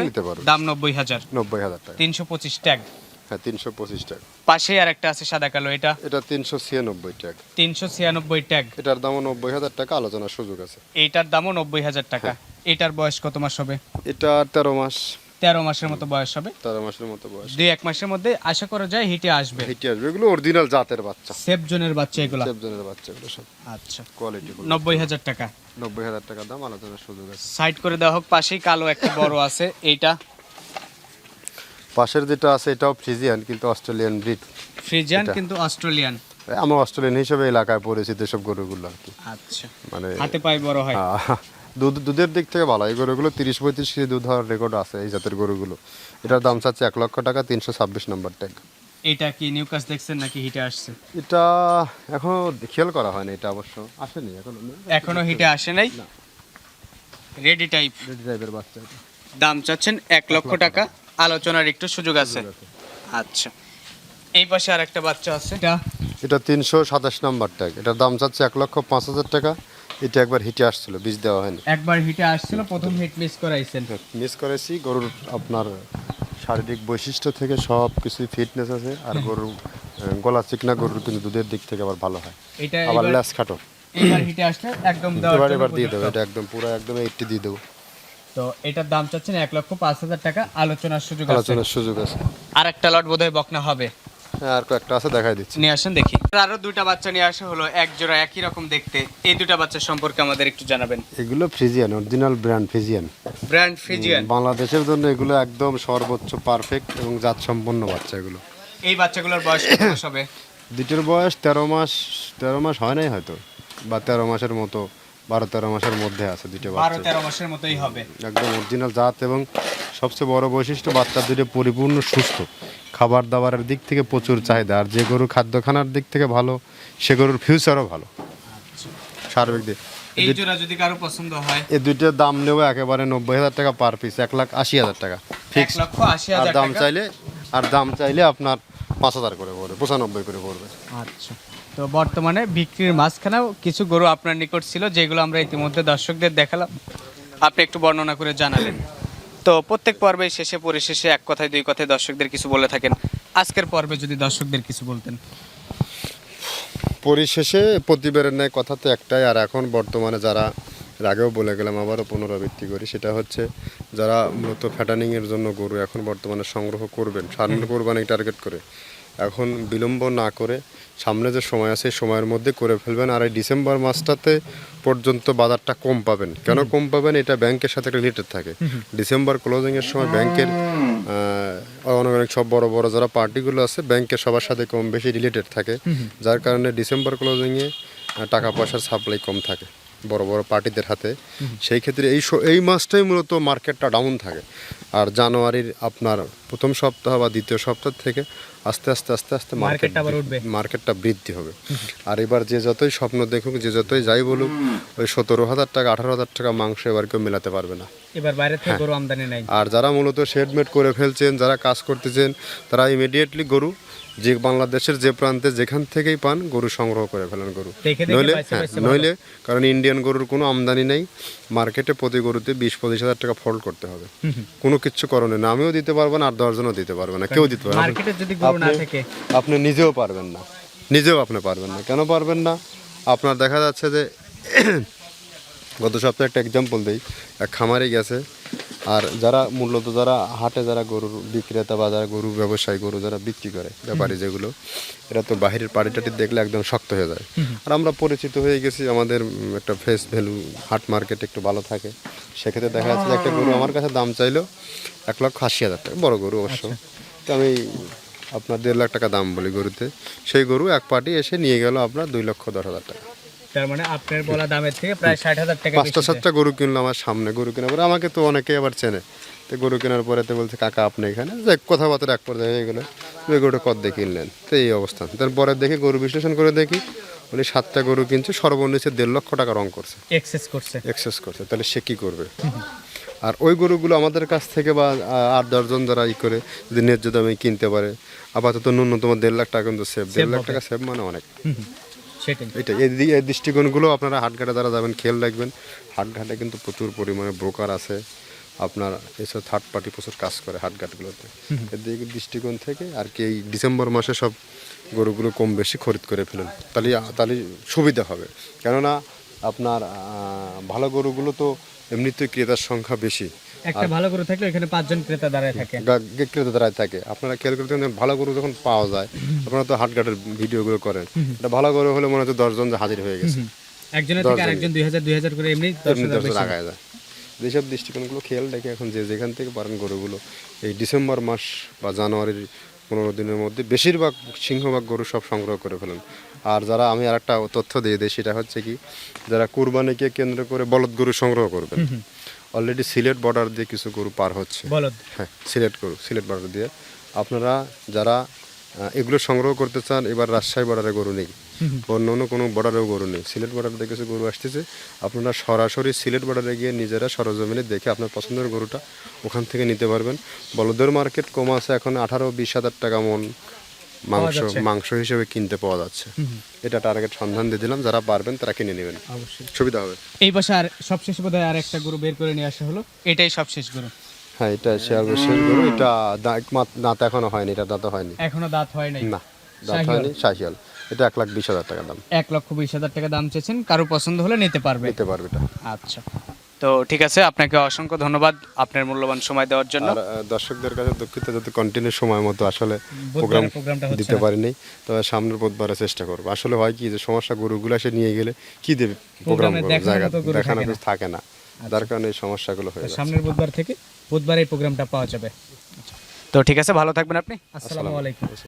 দাম 90,000। 90,000 টাকা। 325 ট্যাগ। হ্যাঁ, 325 টাকা। পাশে আর একটা আছে সাদা কালো, এটা 396 টাকা। 396 ট্যাগ। এটার দামও 90,000 টাকা, আলোচনার সুযোগ আছে। এইটার দামও 90,000 টাকা। এটার বয়স কত মাস হবে? এটা 13 মাস। 13 মাসের মতো বয়স হবে। 13 মাসের মতো বয়স। 2-1 মাসের মধ্যে আশা করা যায় হিটে আসবে। হিটে আসবে। এগুলো অরিজিনাল জাতের বাচ্চা, সেফ জোনের বাচ্চা এগুলো। সেফ জোনের বাচ্চা এগুলো সব। আচ্ছা, কোয়ালিটি। 90,000 টাকা। 90,000 টাকা দাম, আলোচনার সুযোগ আছে। সাইড করে দেওয়া হোক। পাশেই কালো একটা বড় আছে, এইটা পাশের যেটা আছে এটাও ফ্রিজিয়ান, কিন্তু অস্ট্রেলিয়ান ব্রিড। ফ্রিজিয়ান কিন্তু অস্ট্রেলিয়ান। আমরা অস্ট্রেলিয়ান হিসেবে এলাকায় পরিচিত সব গরুগুলো আর কি। আচ্ছা, মানে হাতে পায়ে বড় হয়। দুধের দিক থেকে ভালো। এই গরুগুলো 30-35 কেজি দুধ হওয়ার রেকর্ড আছে এই জাতের গরুগুলো। এটার দাম চাচ্ছে 1 লক্ষ টাকা, 326 নম্বর ট্যাগ। এটা কি নিউকাস দেখছেন নাকি হিটে আসছে? এটা এখনো খেয়াল করা হয়নি, এটা অবশ্য আসেনি এখনো হিটে আসে নাই। রেডি টাইপ, রেডি টাইপের বাচ্চা। এটা দাম চাচ্ছেন 1 লক্ষ টাকা, আলোচনার একটু সুযোগ আছে। আচ্ছা, এই পাশে আর একটা বাচ্চা আছে, এটা 327 নম্বর ট্যাগ। এটার দাম চাচ্ছে 1,05,000 টাকা। এটা একবার হিটে আসছিল, বীজ দেওয়া হয়নি। একবার হিটে আসছিল, প্রথম হিট মিস করাইছেন। মিস করেছি। গরুর আপনার শারীরিক বৈশিষ্ট্য থেকে সব কিছুই ফিটনেস আছে, আর গরুর গলা চিকনা, গরুর কিন্তু দুধের দিক থেকে আবার ভালো হয়। এটা আবার ল্যাস খাটো। এবার হিটে আসলে একদম দেওয়ার এবার দিয়ে দেবো। এটা একদম পুরো একদম 80 দিয়ে দেবো। তো এটার দাম চাচ্ছেন 1,05,000 টাকা, আলোচনার সুযোগ আছে। আলোচনার সুযোগ আছে। আর একটা লট বোধহয় বকনা হবে। হ্যাঁ, আর কয়েকটা আছে, দেখাই দিচ্ছি। নিয়ে আসেন দেখি। আরো দুইটা বাচ্চা নিয়ে আসা হলো, এক জোড়া, একই রকম দেখতে। এই দুইটা বাচ্চা সম্পর্কে আমাদের একটু জানাবেন। এগুলো Friesian, original brand Friesian. Brand Friesian. বাংলাদেশের জন্য এগুলো একদম সর্বোচ্চ পারফেক্ট এবং জাত সম্পন্ন বাচ্চা এগুলো। এই বাচ্চাগুলোর বয়স কত মাস হবে? দুটোর বয়স 13 মাস। 13 মাস হয় নাই হয়তো, বা 13 মাসের মতো, 12-13 মাসের মধ্যে আছে দুটো বাচ্চা। 12-13 মাসের মতোই হবে। একদম অরিজিনাল জাত, এবং সবচেয়ে বড় বৈশিষ্ট্য বাচ্চা দুটো পরিপূর্ণ সুস্থ। খাবার দাবারের দিক থেকে প্রচুর চাহিদা, আর যে গরু খাদ্যখানার দিক থেকে ভালো, সে গরুর ফিউচারও ভালো সার্বিক দিক। এই জোড়া যদি কারো পছন্দ হয়, এই দুইটার দাম নেব একেবারে 90,000 টাকা পার পিস, 1,80,000 টাকা ফিক্স। 1,80,000 দাম চাইলে আপনার 5,000 করে পড়বে, 95 করে পড়বে। আচ্ছা, তো বর্তমানে বিক্রির মাঝখানেও কিছু গরু আপনার নিকট ছিল, যেগুলো আমরা ইতিমধ্যে দর্শকদের দেখালাম, আপনি একটু বর্ণনা করে জানালেন। তো প্রত্যেক পর্বে শেষে পরিশেষে এক কথায় দুই কথায় দর্শকদের কিছু বলে থাকেন, আজকের পর্বে যদি দর্শকদের কিছু বলতেন। পরিশেষে প্রতিবারের ন্যায় কথা তো একটাই, আর এখন বর্তমানে যারা এর আগেও বলে গেলাম, আবারও পুনরাবৃত্তি করি, সেটা হচ্ছে যারা মূলত ফ্যাটানিংয়ের জন্য গরু এখন বর্তমানে সংগ্রহ করবেন সামনে কোরবানি টার্গেট করে, এখন বিলম্ব না করে সামনে যে সময় আছে এই সময়ের মধ্যে করে ফেলবেন। আর এই ডিসেম্বর মাসটাতে পর্যন্ত বাজারটা কম পাবেন। কেন কম পাবেন? এটা ব্যাংকের সাথে একটা রিলেটেড থাকে। ডিসেম্বর ক্লোজিংয়ের সময় ব্যাংকের অনেক সব বড় বড় যারা পার্টিগুলো আছে ব্যাংকের সবার সাথে কম বেশি রিলেটেড থাকে, যার কারণে ডিসেম্বর ক্লোজিংয়ে টাকা পয়সার সাপ্লাই কম থাকে বড় বড় পার্টিদের হাতে। সেই ক্ষেত্রে এই মাসটাই মূলত মার্কেটটা ডাউন থাকে। আর জানুয়ারির আপনার প্রথম সপ্তাহ বা দ্বিতীয় সপ্তাহ থেকে আস্তে আস্তে আস্তে আস্তে মার্কেটটা বৃদ্ধি হবে। আর এবার যে যতই স্বপ্ন দেখুক, যে যতই যাই বলুক, ওই 17,000 টাকা 18,000 টাকা মাংস এবার কেউ মেলাতে পারবে না। এবার বাইরে থেকে গরু আমদানি নাই। আর যারা মূলত শেডমেট করে ফেলছেন, যারা কাজ করতেছেন, তারা ইমিডিয়েটলি গরু যে বাংলাদেশের যে প্রান্তে যেখান থেকেই পান গরু সংগ্রহ করে ফেলেন গরু। নইলে কারণ ইন্ডিয়ান গরুর কোনো আমদানি নেই, মার্কেটে প্রতি গরুতে 20-25 হাজার টাকা ফল্ট করতে হবে। কোনো কিচ্ছু করণীয় না, আমিও দিতে পারবো না, আর 10 জনও দিতে পারবে না, কেউ দিতে পারবে না। আপনি নিজেও পারবেন না, আপনি পারবেন না। কেন পারবেন না? আপনার দেখা যাচ্ছে যে গত সপ্তাহে একটা এক্সাম্পল দিই, এক খামারে গেছে, আর যারা মূলত যারা হাটে যারা গরুর বিক্রেতা বা যারা গরু ব্যবসায়ী, গরু যারা বিক্রি করে ব্যাপারী যেগুলো, এরা তো বাহিরের পার্টি টাটি দেখলে একদম শক্ত হয়ে যায়। আর আমরা পরিচিত হয়ে গেছি, আমাদের একটা ফেস ভ্যালু হাট মার্কেট একটু ভালো থাকে। সেক্ষেত্রে দেখা যাচ্ছে যে একটা গরু আমার কাছে দাম চাইলো 1,80,000 টাকা, বড় গরু অবশ্য। তো আমি আপনার 1.5 লাখ টাকা দাম বলি গরুতে, সেই গরু এক পার্টি এসে নিয়ে গেল আপনার 2,10,000 টাকা। তার মানে আপনার বলা দামের থেকে প্রায় 60,000 টাকা। 5-7টা গরু কিনলো আমার সামনে। গরু কেনার পরে আমাকে তো অনেকেই আবার চেনে, তো গরু কেনার পরে তো বলছে কাকা আপনি এখানে, যে কথাবার্তা এক পর্যায়ে হয়ে গেলো, ওই গরুটা কত দিয়ে কিনলেন, তো এই অবস্থা। তারপরে দেখি গরু বিশ্লেষণ করে দেখি উনি 7টা গরু কিনছে, সর্বনিম্ন 1.5 লক্ষ টাকা রং করছে, এক্সেস করছে। তাহলে সে কি করবে? আর ওই গরুগুলো আমাদের কাছ থেকে বা 8-10 জন যারা করে যদি ন্যায্য দামে কিনতে পারে, আপাতত ন্যূনতম 1.5 লাখ টাকা কিন্তু সেভ। 1.5 লাখ টাকা সেভ মানে অনেক। এটা এই দৃষ্টিকোণগুলো আপনারা হাটঘাটে যারা যাবেন খেয়াল রাখবেন। হাটঘাটে কিন্তু প্রচুর পরিমাণে ব্রোকার আছে, আপনার এসব থার্ড পার্টি প্রচুর কাজ করে হাটঘাটগুলোতে। এর দিকে দৃষ্টিকোণ থেকে আর কি এই ডিসেম্বর মাসে সব গরুগুলো কম বেশি খরিদ করে ফেলুন, তাহলে সুবিধা হবে। কেননা আপনার ভালো গরুগুলো তো এমনিতেই ক্রেতার সংখ্যা বেশি। একটা ভালো গরু থাকলে এখানে 5 জন ক্রেতা দাঁড়ায় থাকে। আপনারা খেয়াল করতে ভালো গরু যখন পাওয়া যায়, আপনারা তো হাটঘাটের ভিডিওগুলো করেন, এটা ভালো গরু হলে মনে হচ্ছে 10 জন হাজির হয়ে গেছে, একজনের থেকে আরেকজন 2000 করে এমনি 10 জন আগায় যায়। যেসব দৃষ্টিকোণগুলো খেয়াল রেখে এখন যে যেখান থেকে পারেন গরুগুলো এই ডিসেম্বর মাস বা জানুয়ারির 15 দিনের মধ্যে বেশিরভাগ সিংহভাগ গরু সব সংগ্রহ করে ফেলেন। আর যারা আমি আর একটা তথ্য দিয়ে দিই, সেটা হচ্ছে কি, যারা কুরবানিকে কেন্দ্র করে বলদ গরু সংগ্রহ করবেন, অলরেডি সিলেট বর্ডার দিয়ে কিছু গরু পার হচ্ছে। হ্যাঁ, সিলেট বর্ডার দিয়ে আপনারা যারা এগুলো সংগ্রহ করতে চান, এবার রাজশাহী বর্ডারে গরু নেই, অন্য কোনো বর্ডারেও গরু নেই, সিলেট বর্ডার দিয়ে কিছু গরু আসতেছে। আপনারা সরাসরি সিলেট বর্ডারে গিয়ে নিজেরা সরজমিনে দেখে আপনার পছন্দের গরুটা ওখান থেকে নিতে পারবেন। বলদের মার্কেট কম আছে, এখন 18-20 হাজার টাকা মন মাংস হিসেবে কিনতে পাওয়া যাচ্ছে। এটা টার্গেট সন্ধান দিয়ে দিলাম, যারা পারবেন তারা কিনে নেবেন, সুবিধা হবে। এই পাশে আর সবশেষ বোধহয় আর একটা গরু বের করে নিয়ে আসা হলো, এটাই সবশেষ গরু। হ্যাঁ, এটা শেষ গরু। এটা দাঁত এখনো হয়নি, এটা দাঁত হয়নি, এখনো দাঁত হয় নাই, না দাঁত হয়নি, শাহিয়াল। এটা 1,20,000 টাকা দাম, 1,20,000 টাকা দাম চেয়েছেন। কারো পছন্দ হলে নিতে পারবে এটা। আচ্ছা, তো ঠিক আছে, আপনাকে অসংখ্য ধন্যবাদ আপনার মূল্যবান সময় দেওয়ার জন্য। আর দর্শকদের কাছে দুঃখিত যদি কন্টিনিউ সময় মতো আসলে প্রোগ্রামটা দিতে পারিনি, তবে সামনের বুধবারে চেষ্টা করবো। আসলে হয় কি যে সমস্যা, গরুগুলো এসে নিয়ে গেলে কি দেবে, প্রোগ্রাম জায়গা দেখানো থাকে না, যার কারণে এই সমস্যাগুলো হয়ে যায়। সামনের বুধবার থেকে বুধবার এই প্রোগ্রামটা পাওয়া যাবে। তো ঠিক আছে, ভালো থাকবেন আপনি। আসসালামু আলাইকুম।